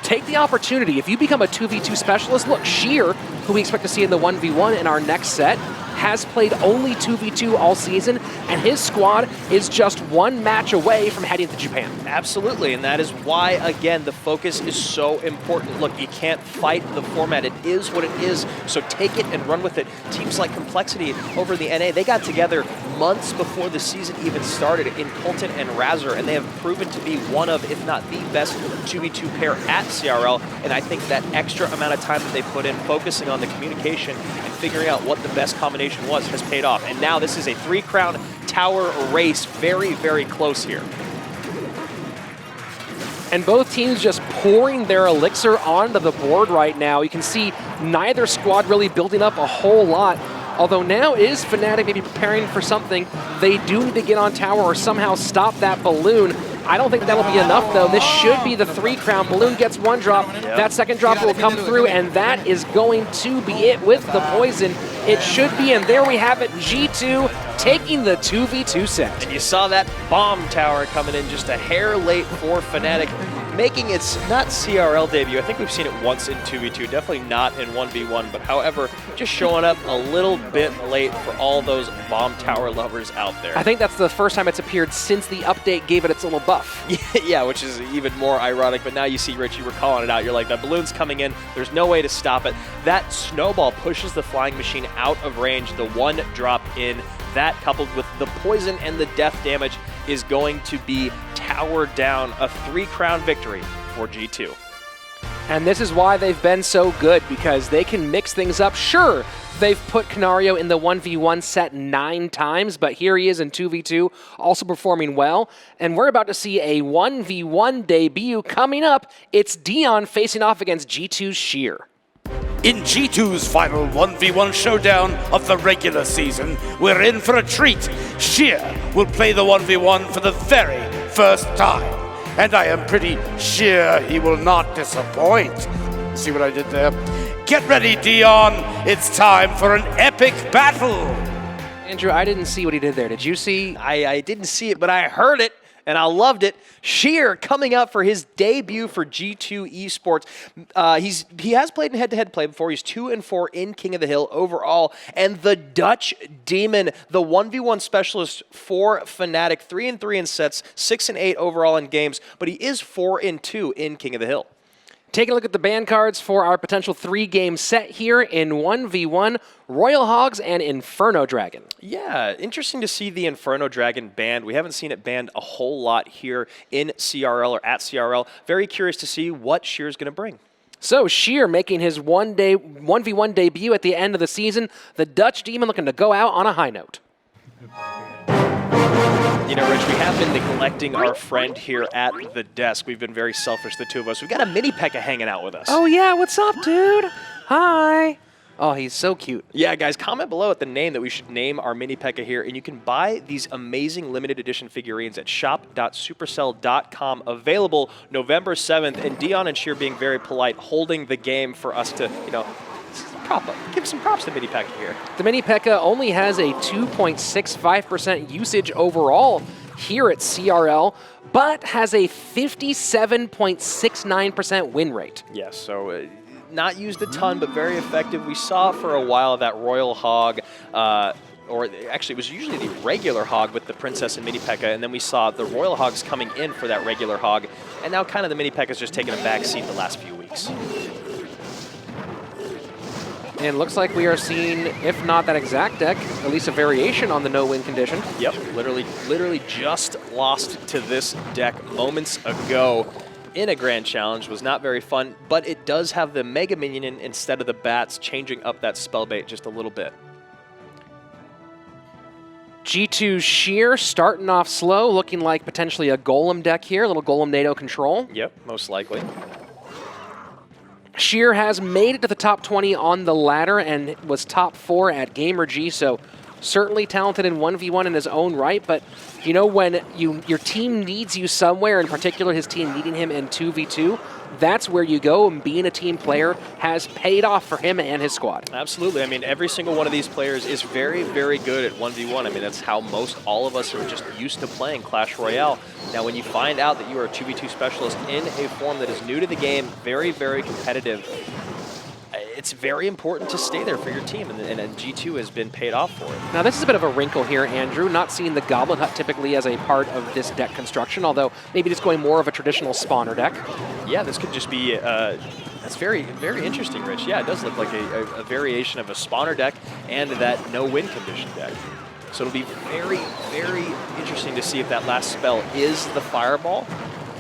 take the opportunity. If you become a 2v2 specialist, look, Sheer, who we expect to see in the 1v1 in our next set, has played only 2v2 all season, and his squad is just one match away from heading to Japan. Absolutely, and that is why, again, the focus is so important. Look, you can't fight the format. It is what it is, so take it and run with it. Teams like Complexity over the NA, they got together months before the season even started in Colton and Razor, and they have proven to be one of, if not the best 2v2 pair at CRL, and I think that extra amount of time that they put in focusing on the communication and figuring out what the best combination was has paid off. And now this is a 3-crown tower race, very, very close here. And both teams just pouring their Elixir onto the board right now. You can see neither squad really building up a whole lot. Although now is Fnatic maybe preparing for something. They do need to get on tower or somehow stop that balloon. I don't think that'll be enough, though. This should be the 3-crown. Balloon gets 1 drop. Yep. That second drop will come through, and that is going to be it with the poison. It should be, and there we have it. G2 taking the 2v2 set. And you saw that bomb tower coming in just a hair late for Fnatic, making its not CRL debut. I think we've seen it once in 2v2, definitely not in 1v1, but however, just showing up a little bit late for all those bomb tower lovers out there. I think that's the first time it's appeared since the update gave it its little buff. Yeah, which is even more ironic, but now you see, Rich, you were calling it out. You're like, the balloon's coming in, there's no way to stop it. That snowball pushes the flying machine out of range, the 1 drop in. That, coupled with the poison and the death damage, is going to be towered down. A 3-crown victory for G2. And this is why they've been so good, because they can mix things up. Sure, they've put Canario in the 1v1 set 9 times, but here he is in 2v2, also performing well. And we're about to see a 1v1 debut coming up. It's Dion facing off against G2's Sheer. In G2's final 1v1 showdown of the regular season, we're in for a treat. Sheer will play the 1v1 for the very first time. And I am pretty sure he will not disappoint. See what I did there? Get ready, Dion. It's time for an epic battle. Andrew, I didn't see what he did there. Did you see? I didn't see it, but I heard it. and I loved it. Sheer coming up for his debut for G2 Esports. He has played in head-to-head play before. He's 2-4 in King of the Hill overall, and the Dutch Demon, the 1v1 specialist for Fnatic, 3-3 in sets, 6-8 overall in games, but he is 4-2 in King of the Hill. Taking a look at the ban cards for our potential 3-game set here in 1v1, Royal Hogs and Inferno Dragon. Yeah, interesting to see the Inferno Dragon banned. We haven't seen it banned a whole lot here in CRL or at CRL. Very curious to see what Sheer's going to bring. So Sheer making his 1v1 debut at the end of the season. The Dutch Demon looking to go out on a high note. You know, Rich, we have been neglecting our friend here at the desk. We've been very selfish, the two of us. We've got a mini Pekka hanging out with us. Oh yeah, what's up, dude? Hi. Oh, he's so cute. Yeah, guys, comment below at the name that we should name our mini Pekka here, and you can buy these amazing limited edition figurines at shop.supercell.com, available November 7th, and Dion and Sheer being very polite, holding the game for us to, you know, give some props to Mini Pekka here. The Mini Pekka only has a 2.65% usage overall here at CRL, but has a 57.69% win rate. Yes, so not used a ton, but very effective. We saw for a while that Royal Hog, or actually it was usually the regular Hog with the Princess and Mini Pekka, and then we saw the Royal Hogs coming in for that regular Hog, and now kind of the Mini Pekka's just taken a back seat the last few weeks. And looks like we are seeing, if not that exact deck, at least a variation on the no-win condition. Yep, literally just lost to this deck moments ago in a Grand Challenge. Was not very fun, but it does have the Mega Minion in instead of the Bats, changing up that spell bait just a little bit. G2 Sheer starting off slow, looking like potentially a Golem deck here, a little Golem NATO control. Yep, most likely. Sheer has made it to the top 20 on the ladder and was top 4 at GamerG, so certainly talented in 1v1 in his own right, but you know, when your team needs you somewhere, in particular his team needing him in 2v2, that's where you go, and being a team player has paid off for him and his squad. Absolutely. I mean, every single one of these players is very, very good at 1v1. I mean, that's how all of us are just used to playing Clash Royale. Now, when you find out that you are a 2v2 specialist in a form that is new to the game, very, very competitive, it's very important to stay there for your team, and G2 has been paid off for it. Now, this is a bit of a wrinkle here, Andrew, not seeing the Goblin Hut typically as a part of this deck construction, although maybe it's going more of a traditional spawner deck. Yeah, this could just be, that's very, very interesting, Rich. Yeah, it does look like a variation of a spawner deck and that no-win condition deck. So it'll be very, very interesting to see if that last spell is the Fireball,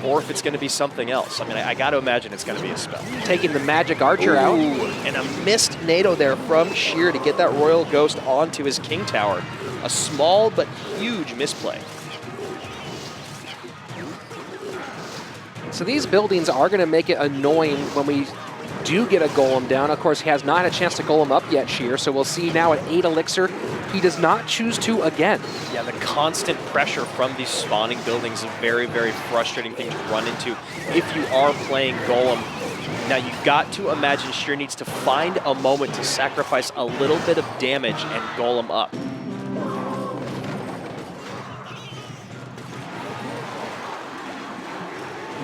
or if it's going to be something else. I mean, I got to imagine it's going to be a spell. Taking the Magic Archer out. And a missed NATO there from Sheer to get that Royal Ghost onto his King Tower. A small but huge misplay. So these buildings are going to make it annoying when we do get a Golem down. Of course, he has not had a chance to Golem up yet, Sheer, so we'll see now at 8 Elixir. He does not choose to again. Yeah, the constant pressure from these spawning buildings is a very, very frustrating thing to run into if you are playing Golem. Now, you've got to imagine Sheer needs to find a moment to sacrifice a little bit of damage and Golem up.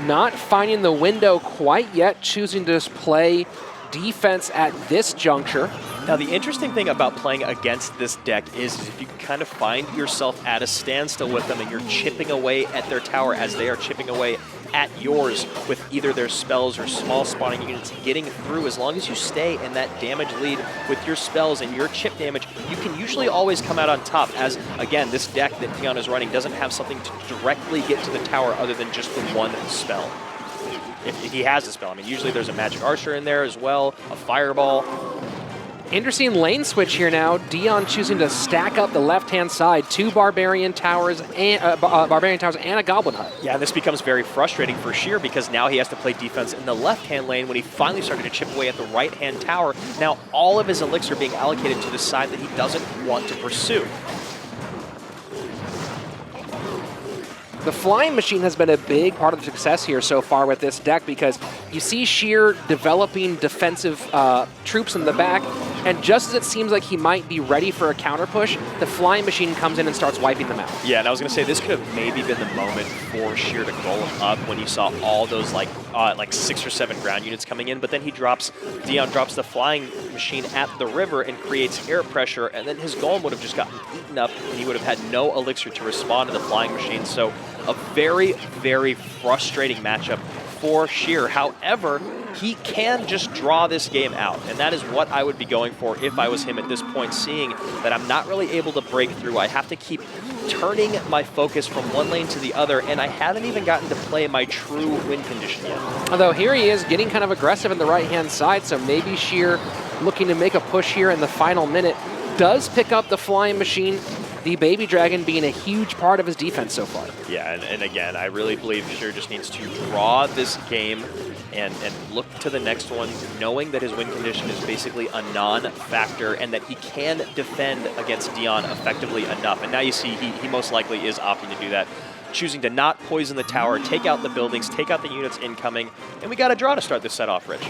Not finding the window quite yet, choosing to just play defense at this juncture. Now, the interesting thing about playing against this deck is if you can kind of find yourself at a standstill with them and you're chipping away at their tower as they are chipping away at yours with either their spells or small spawning units getting through, as long as you stay in that damage lead with your spells and your chip damage, you can usually always come out on top, as, again, this deck that Dion is running doesn't have something to directly get to the tower other than just the one spell. If he has a spell. I mean, usually there's a Magic Archer in there as well, a Fireball. Interesting lane switch here now. Dion choosing to stack up the left-hand side, 2 Barbarian Towers and a Goblin Hut. Yeah, this becomes very frustrating for Sheer because now he has to play defense in the left-hand lane when he finally started to chip away at the right-hand tower. Now all of his Elixir being allocated to the side that he doesn't want to pursue. The Flying Machine has been a big part of the success here so far with this deck because you see Sheer developing defensive troops in the back, and just as it seems like he might be ready for a counter push, the flying machine comes in and starts wiping them out. Yeah, and I was going to say, this could have maybe been the moment for Sheer to golem up when you saw all those like 6 or 7 ground units coming in, but then Dion drops the flying machine at the river and creates air pressure, and then his golem would have just gotten eaten up, and he would have had no elixir to respond to the flying machine. So a very, very frustrating matchup for Sheer. However, he can just draw this game out, and that is what I would be going for if I was him at this point, seeing that I'm not really able to break through. I have to keep turning my focus from one lane to the other, and I haven't even gotten to play my true win condition yet. Although here he is getting kind of aggressive in the right-hand side, so maybe Sheer looking to make a push here in the final minute. Does pick up the flying machine, the Baby Dragon being a huge part of his defense so far. Yeah, and again, I really believe Sheer just needs to draw this game and look to the next one, knowing that his win condition is basically a non-factor and that he can defend against Dion effectively enough. And now you see he most likely is opting to do that, choosing to not poison the tower, take out the buildings, take out the units incoming, and we got a draw to start this set off, Rich.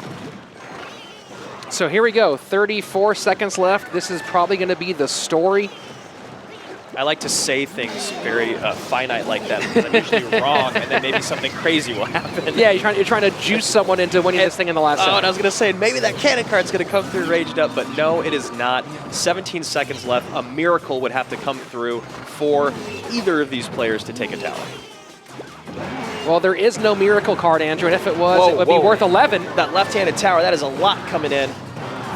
So here we go, 34 seconds left. This is probably going to be the story. I like to say things very finite like that because I'm usually wrong, and then maybe something crazy will happen. Yeah, you're trying to juice someone into winning this thing in the last second. And I was going to say, maybe that cannon card's going to come through raged up, but no, it is not. 17 seconds left. A miracle would have to come through for either of these players to take a tower. Well, there is no miracle card, Andrew, and if it was, it would be worth 11. That left-handed tower, that is a lot coming in.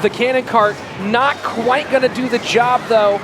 The cannon cart not quite going to do the job, though.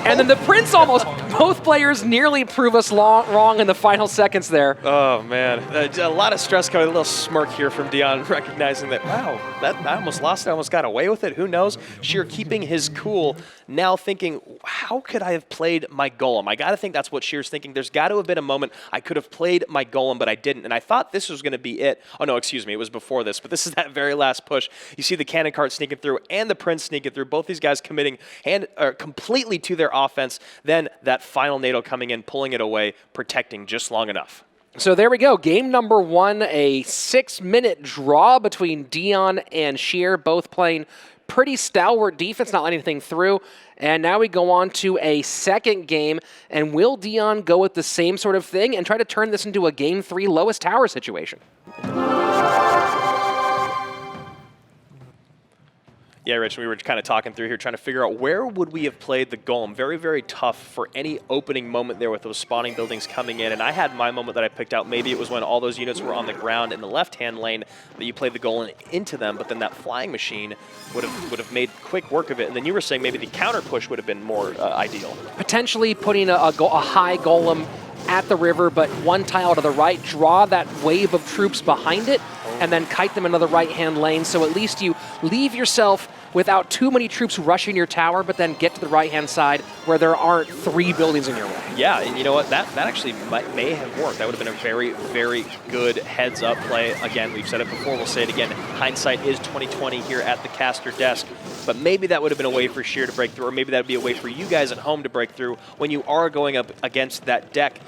And then the Prince almost, both players nearly prove us wrong in the final seconds there. Oh, man. A lot of stress coming, a little smirk here from Dion, recognizing that, wow, I almost lost it, I almost got away with it, who knows? Sheer keeping his cool, now thinking, how could I have played my golem? I got to think that's what Sheer's thinking. There's got to have been a moment I could have played my golem, but I didn't, and I thought this was going to be it. Oh, no, excuse me, it was before this, but this is that very last push. You see the cannon cart sneaking through and the Prince sneaking through, both these guys committing completely to their offense, then that final NATO coming in, pulling it away, protecting just long enough. So there we go, game number 1, a 6-minute draw between Dion and Sheer, both playing pretty stalwart defense, not letting anything through. And now we go on to a second game, and will Dion go with the same sort of thing and try to turn this into a game 3 lowest tower situation? Yeah, Rich, we were kind of talking through here, trying to figure out where would we have played the golem. Very, very tough for any opening moment there with those spawning buildings coming in. And I had my moment that I picked out. Maybe it was when all those units were on the ground in the left-hand lane that you played the golem into them, but then that flying machine would have made quick work of it. And then you were saying maybe the counter push would have been more ideal. Potentially putting a high golem at the river, but one tile to the right, draw that wave of troops behind it, and then kite them into the right-hand lane, so at least you leave yourself without too many troops rushing your tower, but then get to the right-hand side where there aren't 3 buildings in your way. Yeah, and you know what? That actually may have worked. That would have been a very, very good heads-up play. Again, we've said it before, we'll say it again. Hindsight is 20/20 here at the caster desk, but maybe that would have been a way for Sheer to break through, or maybe that would be a way for you guys at home to break through when you are going up against that deck.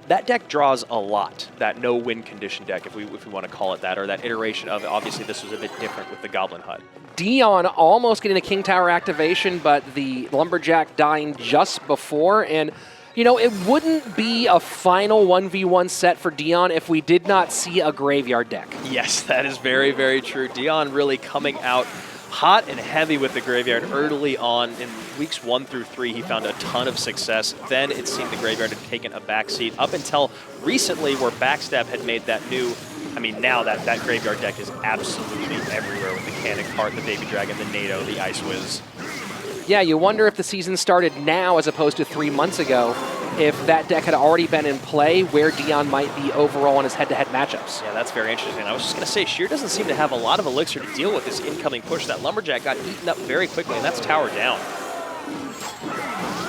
That deck draws a lot, that no-win condition deck, if we want to call it that, or that iteration of it. Obviously, this was a bit different with the Goblin Hut. Dion almost getting a King Tower activation, but the Lumberjack dying just before. And, you know, it wouldn't be a final 1v1 set for Dion if we did not see a Graveyard deck. Yes, that is very, very true. Dion really coming out hot and heavy with the Graveyard early on. In weeks 1 through 3, he found a ton of success. Then it seemed the Graveyard had taken a backseat up until recently, where Backstab had made that new, I mean, now that Graveyard deck is absolutely everywhere with the Cannon Cart, the Baby Dragon, the NATO, the Ice Wiz. Yeah, you wonder if the season started now as opposed to 3 months ago, if that deck had already been in play, where Dion might be overall in his head-to-head matchups. Yeah, that's very interesting. I was just going to say, Sheer doesn't seem to have a lot of elixir to deal with this incoming push. That Lumberjack got eaten up very quickly, and that's tower down.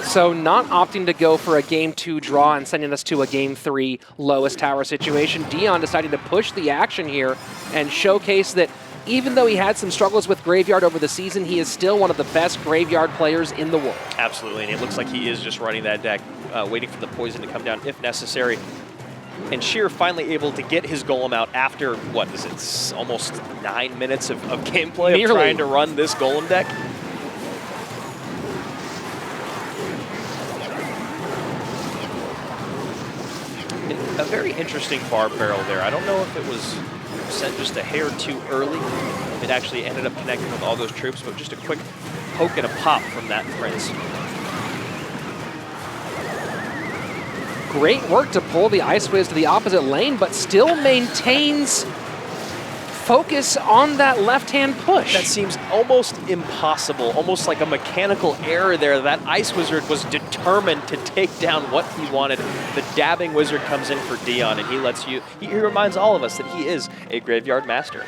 So not opting to go for a game 2 draw and sending us to a game 3 lowest tower situation, Dion deciding to push the action here and showcase that even though he had some struggles with Graveyard over the season, he is still one of the best Graveyard players in the world. Absolutely, and it looks like he is just running that deck, waiting for the poison to come down if necessary. And Sheer finally able to get his golem out after, what is it, almost 9 minutes of gameplay of trying to run this golem deck. very interesting bar barrel there. I don't know if it was sent just a hair too early. It actually ended up connecting with all those troops, but just a quick poke and a pop from that Prince. Great work to pull the Ice Wiz to the opposite lane, but still maintains focus on that left-hand push. That seems almost impossible, almost like a mechanical error there. That Ice Wizard was determined to take down what he wanted. The dabbing wizard comes in for Dion, and he lets you, he reminds all of us that he is a graveyard master.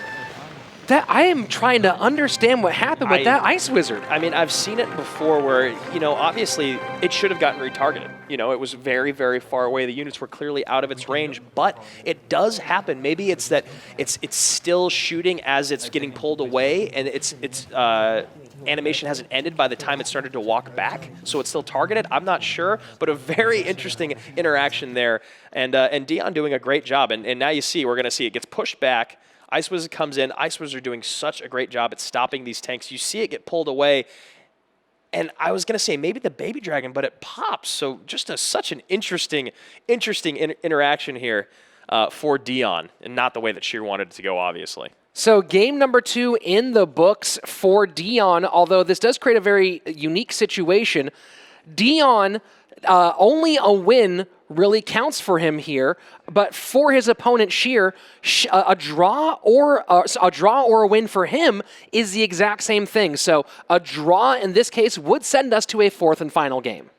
That I am trying to understand what happened with that Ice Wizard. I mean, I've seen it before where, you know, obviously it should have gotten retargeted. You know, it was very, very far away. The units were clearly out of its range, but it does happen. Maybe it's that it's still shooting as it's getting pulled away, and its animation hasn't ended by the time it started to walk back, so it's still targeted. I'm not sure, but a very interesting interaction there, and Dion doing a great job. And now you see, we're going to see it gets pushed back. Ice Wizard comes in. Ice Wizard doing such a great job at stopping these tanks. You see it get pulled away. And I was going to say maybe the Baby Dragon, but it pops. So just such an interesting interaction here for Dion, and not the way that Sheer wanted it to go, obviously. So game number 2 in the books for Dion, although this does create a very unique situation. Dion, only a win really counts for him here, but for his opponent Sheer, a draw or a win for him is the exact same thing. So a draw in this case would send us to a 4th and final game.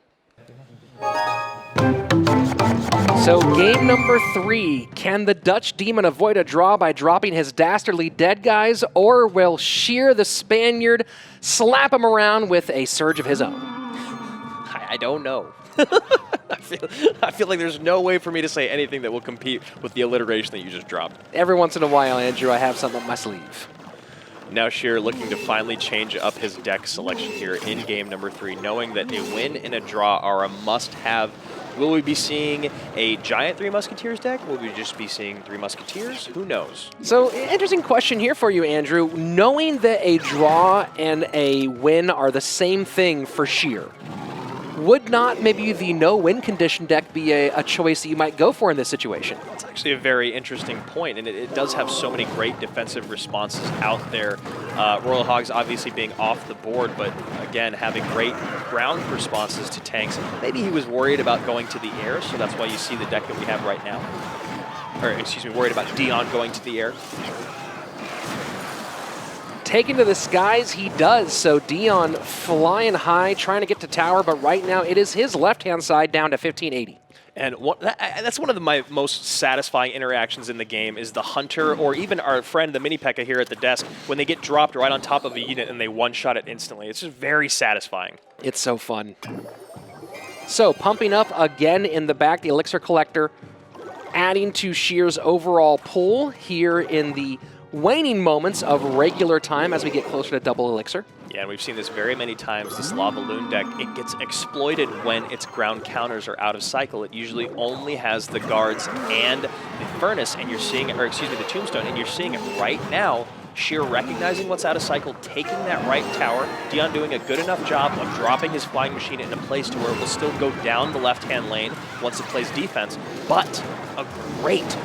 So game number 3, can the Dutch Demon avoid a draw by dropping his dastardly dead guys, or will Sheer the Spaniard slap him around with a surge of his own? I don't know. I feel like there's no way for me to say anything that will compete with the alliteration that you just dropped. Every once in a while, Andrew, I have something up my sleeve. Now Sheer looking to finally change up his deck selection here in game number 3, knowing that a win and a draw are a must-have. Will we be seeing a giant 3 Musketeers deck? Will we just be seeing 3 Musketeers? Who knows? So, interesting question here for you, Andrew. Knowing that a draw and a win are the same thing for Sheer, would not maybe the no-win condition deck be a choice that you might go for in this situation? It's actually a very interesting point, and it does have so many great defensive responses out there. Royal Hogs obviously being off the board, but again, having great ground responses to tanks. Maybe he was worried about going to the air, so that's why you see the deck that we have right now. Or, excuse me, worried about Dion going to the air. Taken to the skies he does, so Dion flying high, trying to get to tower, but right now it is his left-hand side down to 1580. And that's one of my most satisfying interactions in the game is the Hunter, or even our friend, the Mini P.E.K.K.A here at the desk, when they get dropped right on top of a unit and they one-shot it instantly. It's just very satisfying. It's so fun. So pumping up again in the back, the Elixir Collector, adding to Sheer's overall pull here in the waning moments of regular time as we get closer to double Elixir. Yeah, and we've seen this very many times. This Lava Loon deck, it gets exploited when its ground counters are out of cycle. It usually only has the guards and the furnace, and you're seeing, or excuse me, the tombstone, and you're seeing it right now. Sheer recognizing what's out of cycle, taking that right tower. Dion doing a good enough job of dropping his flying machine in a place to where it will still go down the left-hand lane once it plays defense, but a great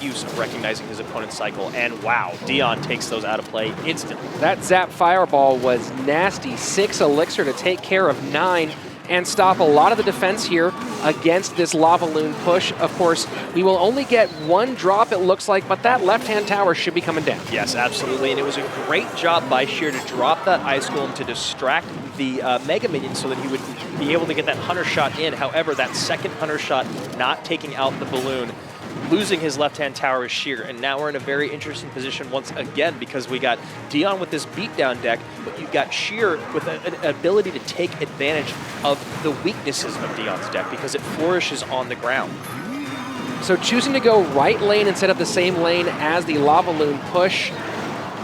use of recognizing his opponent's cycle, and wow, Dion takes those out of play instantly. That Zap Fireball was nasty. 6 Elixir to take care of 9 and stop a lot of the defense here against this Lava Loon push. Of course, we will only get 1 drop, it looks like, but that left-hand tower should be coming down. Yes, absolutely, and it was a great job by Sheer to drop that Ice Golem to distract the Mega Minion so that he would be able to get that Hunter shot in. However, that second Hunter shot not taking out the balloon, losing his left-hand tower is Sheer, and now we're in a very interesting position once again because we got Dion with this beatdown deck, but you've got Sheer with an ability to take advantage of the weaknesses of Dion's deck because it flourishes on the ground. So choosing to go right lane instead of the same lane as the Lava Loon push,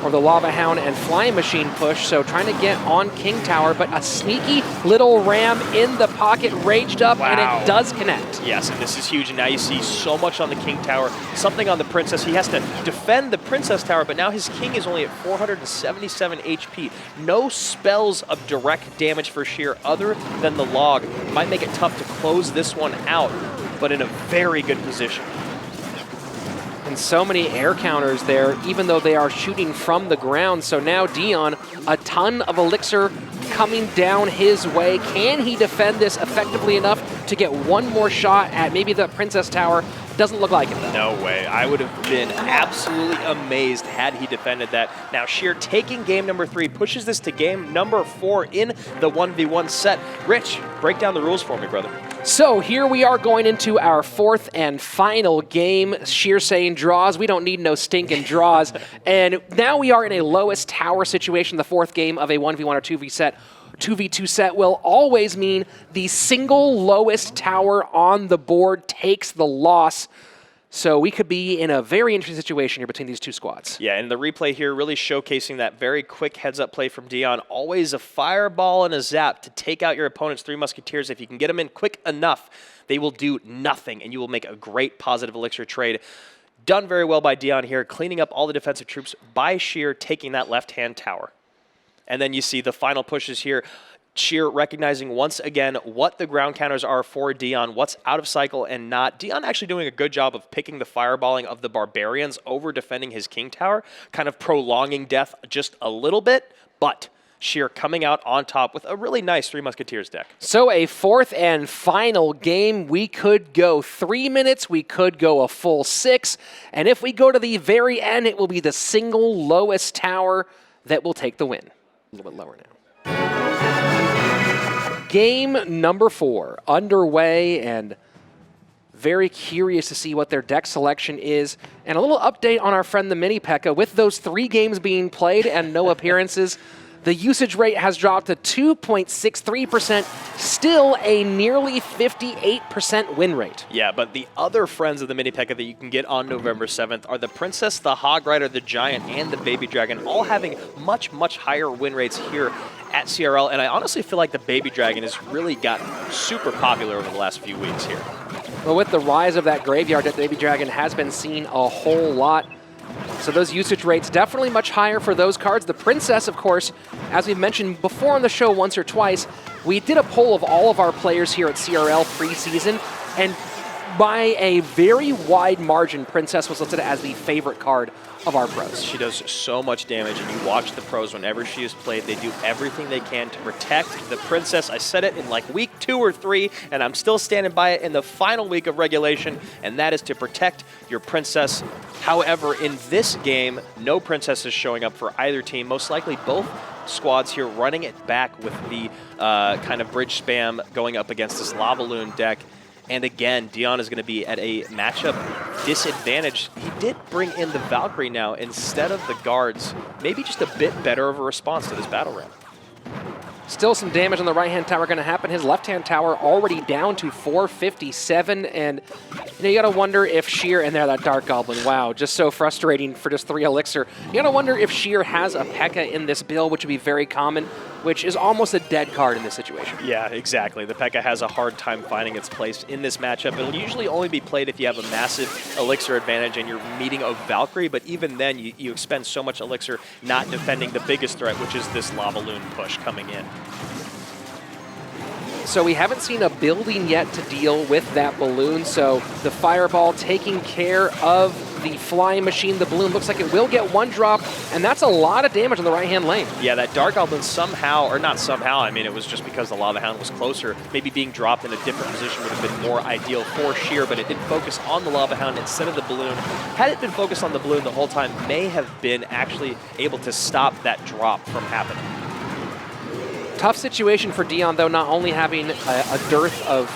or the Lava Hound and Flying Machine push, so trying to get on King Tower, but a sneaky little ram in the pocket, raged up, and it does connect. Yes, and this is huge, and now you see so much on the King Tower, something on the Princess. He has to defend the Princess Tower, but now his King is only at 477 HP. No spells of direct damage for Sheer other than the log. Might make it tough to close this one out, but in a very good position. so many air counters there, even though they are shooting from the ground. So now Dion, a ton of Elixir coming down his way. Can he defend this effectively enough to get one more shot at maybe the Princess Tower? Doesn't look like it, though. No way. I would have been absolutely amazed had he defended that. Now, Sheer taking game number 3 pushes this to game number 4 in the 1v1 set. Rich, break down the rules for me, brother. So here we are going into our 4th and final game. Sheer saying draws. We don't need no stinking draws. And now we are in a lowest tower situation. The 4th game of a 1v1 or 2v2 set will always mean the single lowest tower on the board takes the loss. So we could be in a very interesting situation here between these two squads. Yeah, and the replay here really showcasing that very quick heads-up play from Dion. Always a fireball and a zap to take out your opponent's 3 Musketeers. If you can get them in quick enough, they will do nothing, and you will make a great positive Elixir trade. Done very well by Dion here, cleaning up all the defensive troops by Sheer, taking that left-hand tower. And then you see the final pushes here. Sheer recognizing once again what the ground counters are for Dion, what's out of cycle and not. Dion actually doing a good job of picking the fireballing of the Barbarians over defending his King Tower, kind of prolonging death just a little bit, but Sheer coming out on top with a really nice 3 Musketeers deck. So a 4th and final game. We could go 3 minutes, we could go a full 6, and if we go to the very end, it will be the single lowest tower that will take the win. A little bit lower now. Game number 4 underway, and very curious to see what their deck selection is. And a little update on our friend the Mini P.E.K.K.A. With those 3 games being played and no appearances, the usage rate has dropped to 2.63%, still a nearly 58% win rate. Yeah, but the other friends of the Mini P.E.K.K.A. that you can get on November 7th are the Princess, the Hog Rider, the Giant, and the Baby Dragon, all having much, much higher win rates here at CRL, and I honestly feel like the Baby Dragon has really gotten super popular over the last few weeks here. Well, with the rise of that graveyard, that Baby Dragon has been seen a whole lot. So those usage rates definitely much higher for those cards. The Princess, of course, as we've mentioned before on the show once or twice, we did a poll of all of our players here at CRL preseason, and by a very wide margin, Princess was listed as the favorite card of our pros. She does so much damage, and you watch the pros whenever she is played. They do everything they can to protect the Princess. I said it in like week 2 or 3, and I'm still standing by it in the final week of regulation, and that is to protect your Princess. However, in this game, no Princess is showing up for either team. Most likely both squads here running it back with the kind of bridge spam going up against this Lava Loon deck. And again, Dion is going to be at a matchup disadvantage. He did bring in the Valkyrie now instead of the guards. Maybe just a bit better of a response to this battle ramp. Still some damage on the right-hand tower going to happen. His left-hand tower already down to 457, and you got to wonder if Sheer, and there that Dark Goblin, wow, just so frustrating for just 3 Elixir. You got to wonder if Sheer has a P.E.K.K.A. in this build, which would be very common, which is almost a dead card in this situation. Yeah, exactly. The P.E.K.K.A. has a hard time finding its place in this matchup. It'll usually only be played if you have a massive Elixir advantage and you're meeting a Valkyrie, but even then you expend so much Elixir not defending the biggest threat, which is this Lava Loon push coming in. So we haven't seen a building yet to deal with that balloon, so the Fireball taking care of the flying machine. The balloon looks like it will get 1 drop, and that's a lot of damage on the right-hand lane. Yeah, that Dark Goblin somehow, or not somehow, I mean, it was just because the Lava Hound was closer. Maybe being dropped in a different position would have been more ideal for Sheer, but it did focus on the Lava Hound instead of the balloon. Had it been focused on the balloon the whole time, may have been actually able to stop that drop from happening. Tough situation for Dion, though, not only having a dearth of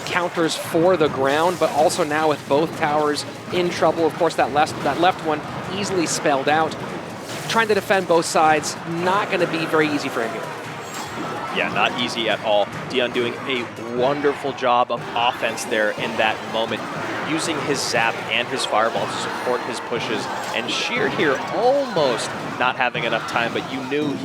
counters for the ground, but also now with both towers in trouble. Of course, that left one easily spelled out. Trying to defend both sides, not going to be very easy for him here. Yeah, not easy at all. Dion doing a wonderful job of offense there in that moment, using his zap and his fireball to support his pushes. And Sheer here almost not having enough time, but you knew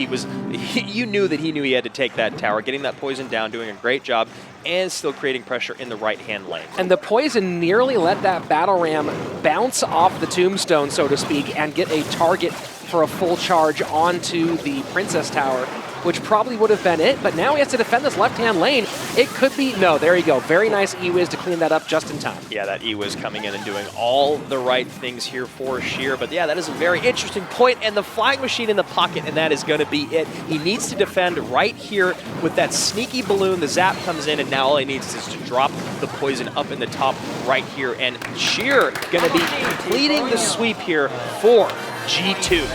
you knew that he knew he had to take that tower, getting that poison down, doing a great job, and still creating pressure in the right-hand lane. And the poison nearly let that battle ram bounce off the tombstone, so to speak, and get a target for a full charge onto the Princess Tower. which probably would have been it, but now he has to defend this left-hand lane. It could be, no, there you go. Very nice E-Wiz to clean that up just in time. Yeah, that E-Wiz coming in and doing all the right things here for Sheer. But yeah, that is a very interesting point, and the flying machine in the pocket, and that is going to be it. He needs to defend right here with that sneaky balloon. The zap comes in, and now all he needs is to drop the poison up in the top right here. And Sheer going to be completing the sweep here for G2.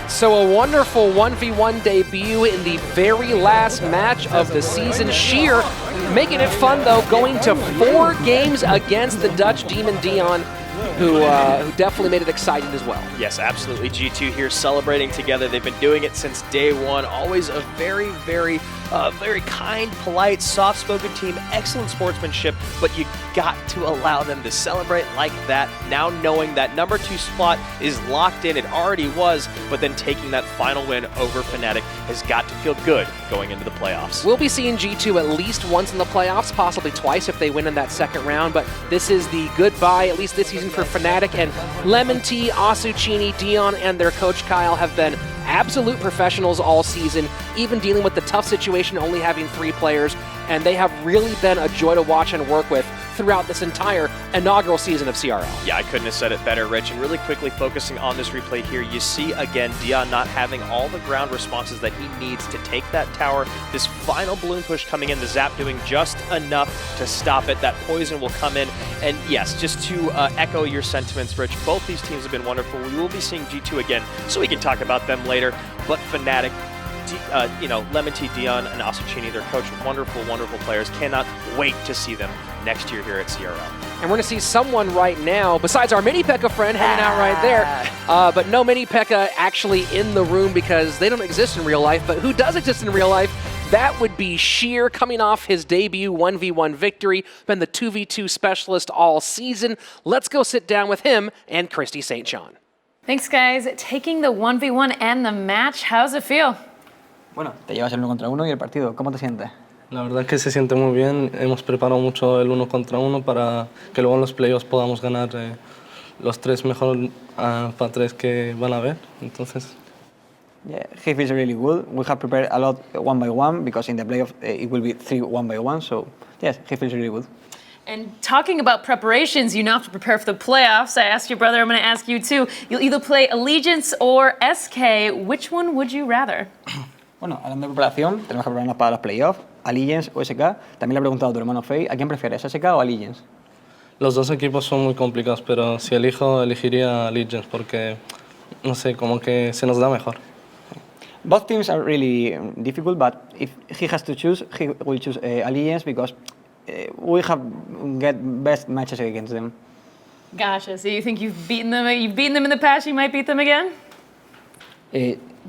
So a wonderful 1v1 debut in the very last match of the season. Sheer making it fun, though, going to 4 games against the Dutch Demon Dion, who definitely made it exciting as well. Yes, absolutely. G2 here celebrating together. They've been doing it since day one. Always a very, very kind, polite, soft-spoken team. Excellent sportsmanship, but you got to allow them to celebrate like that. Now knowing that number 2 spot is locked in. It already was, but then taking that final win over Fnatic has got to feel good going into the playoffs. We'll be seeing G2 at least once in the playoffs, possibly twice if they win in that second round, but this is the goodbye, at least this season, for Fnatic. And Lemon T, Asuchini, Dion, and their coach Kyle have been absolute professionals all season, even dealing with the tough situation, only having 3 players, and they have really been a joy to watch and work with throughout this entire inaugural season of CRL. Yeah, I couldn't have said it better, Rich. And really quickly focusing on this replay here, you see again Dion not having all the ground responses that he needs to take that tower. This final balloon push coming in, the zap doing just enough to stop it. That poison will come in. And yes, just to echo your sentiments, Rich, both these teams have been wonderful. We will be seeing G2 again, so we can talk about them later. But Fnatic, Lemon T, Dion, and Asuchini, their coach, wonderful, wonderful players. Cannot wait to see them next year here at CRL. And we're going to see someone right now, besides our Mini P.E.K.K.A friend hanging out right there, but no Mini P.E.K.K.A actually in the room because they don't exist in real life. But who does exist in real life? That would be Sheer, coming off his debut 1v1 victory, been the 2v2 specialist all season. Let's go sit down with him and Christy St. John. Thanks, guys. Taking the 1v1 and the match, how's it feel? Bueno, te llevas el 1 contra 1 y el partido. ¿Cómo te sientes? La verdad es que se siente muy bien. Hemos preparado mucho el 1 contra 1 para que luego en los playoffs podamos ganar los 3 mejor para 3 que van a haber. Entonces, yeah, he feels really good. We have prepared a lot 1 by 1 because in the playoff it will be 3 1 by 1. So yes, he feels really good. And talking about preparations, you now have to prepare for the playoffs. I asked your brother, I'm going to ask you too. You'll either play Allegiance or SK. Which one would you rather? Bueno, hablando de preparación, tenemos que prepararnos para los playoffs, Allegiance o SK. También le he preguntado a tu hermano Faye, ¿a quién prefieres, SK o Allegiance? los dos equipos son muy complicados, pero si elijo, elegiría Allegiance porque, no sé, como que se nos da mejor. Both teams are really difficult, but if he has to choose, he will choose Allegiance because we have get best matches against them. Gotcha. So you think you've beaten them in the past, you might beat them again?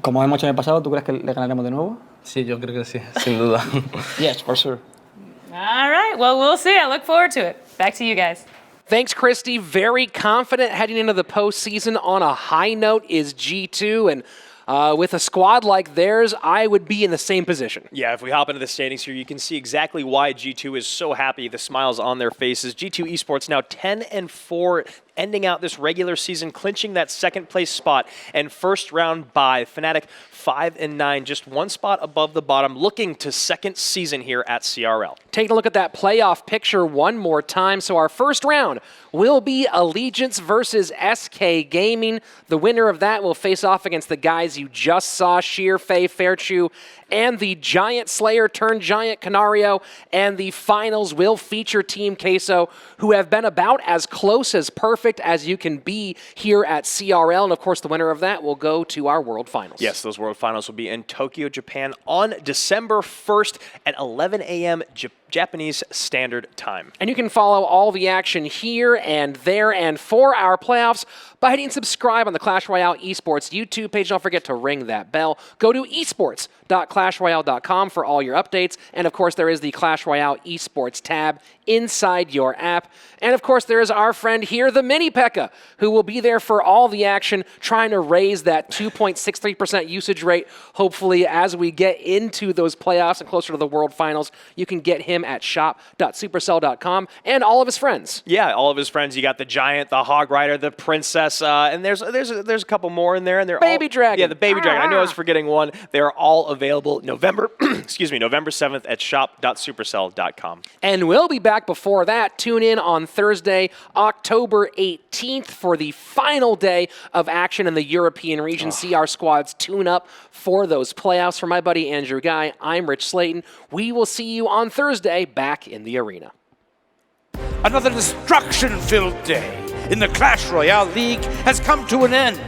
Como hemos hecho en el pasado, ¿tú crees que le ganaremos de nuevo? Sí, yo creo que sí, sin duda. Yes, for sure. All right. Well, we'll see. I look forward to it. Back to you guys. Thanks, Christy. Very confident heading into the postseason on a high note is G2, and with a squad like theirs, I would be in the same position. Yeah, if we hop into the standings here, you can see exactly why G2 is so happy. The smiles on their faces. G2 Esports now 10-4, ending out this regular season, clinching that second place spot and first round bye. Fnatic 5-9, just one spot above the bottom, looking to second season here at CRL. Taking a look at that playoff picture one more time. So our first round will be Allegiance versus SK Gaming. The winner of that will face off against the guys you just saw, Sheer, Faye, Fairchew, and the Giant Slayer turned Giant Canario. And the finals will feature Team Queso, who have been about as close as perfect as you can be here at CRL. And of course, the winner of that will go to our World Finals. Yes, those World Finals will be in Tokyo, Japan on December 1st at 11 a.m. Japanese Standard Time. And you can follow all the action here and there and for our playoffs by hitting subscribe on the Clash Royale Esports YouTube page. Don't forget to ring that bell. Go to esports.clashroyale.com for all your updates. And of course, there is the Clash Royale Esports tab inside your app. And of course, there is our friend here, the Mini P.E.K.K.A, who will be there for all the action, trying to raise that 2.63% usage rate. Hopefully, as we get into those playoffs and closer to the World Finals, you can get him him at shop.supercell.com and all of his friends. Yeah, all of his friends. You got the Giant, the Hog Rider, the Princess, and there's a couple more in there, and they're Baby all, Dragon. Yeah, the Baby Dragon. I knew I was forgetting one. They are all available November 7th at shop.supercell.com. And we'll be back before that. Tune in on Thursday, October 18th for the final day of action in the European region. See our squads tune up for those playoffs. For my buddy Andrew Guy, I'm Rich Slayton. We will see you on Thursday back in the arena. Another destruction-filled day in the Clash Royale League has come to an end.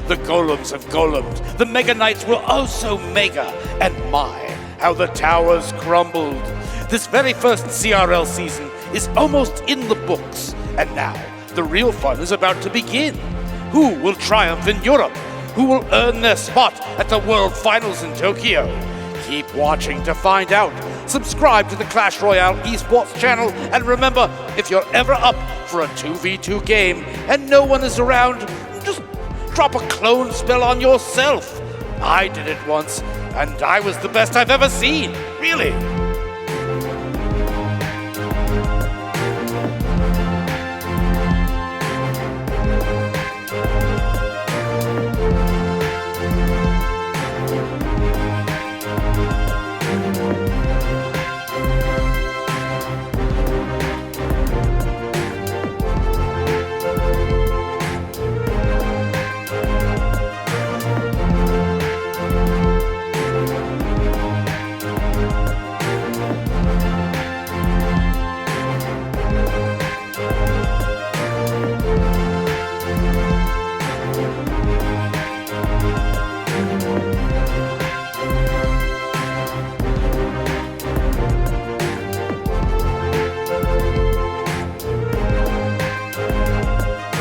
The golems have golemed, the Mega Knights were oh so mega, and my, how the towers crumbled. This very first CRL season is almost in the books, and now the real fun is about to begin. Who will triumph in Europe? Who will earn their spot at the World Finals in Tokyo? Keep watching to find out. Subscribe to the Clash Royale Esports channel, and remember, if you're ever up for a 2v2 game and no one is around, just drop a clone spell on yourself. I did it once, and I was the best I've ever seen, really.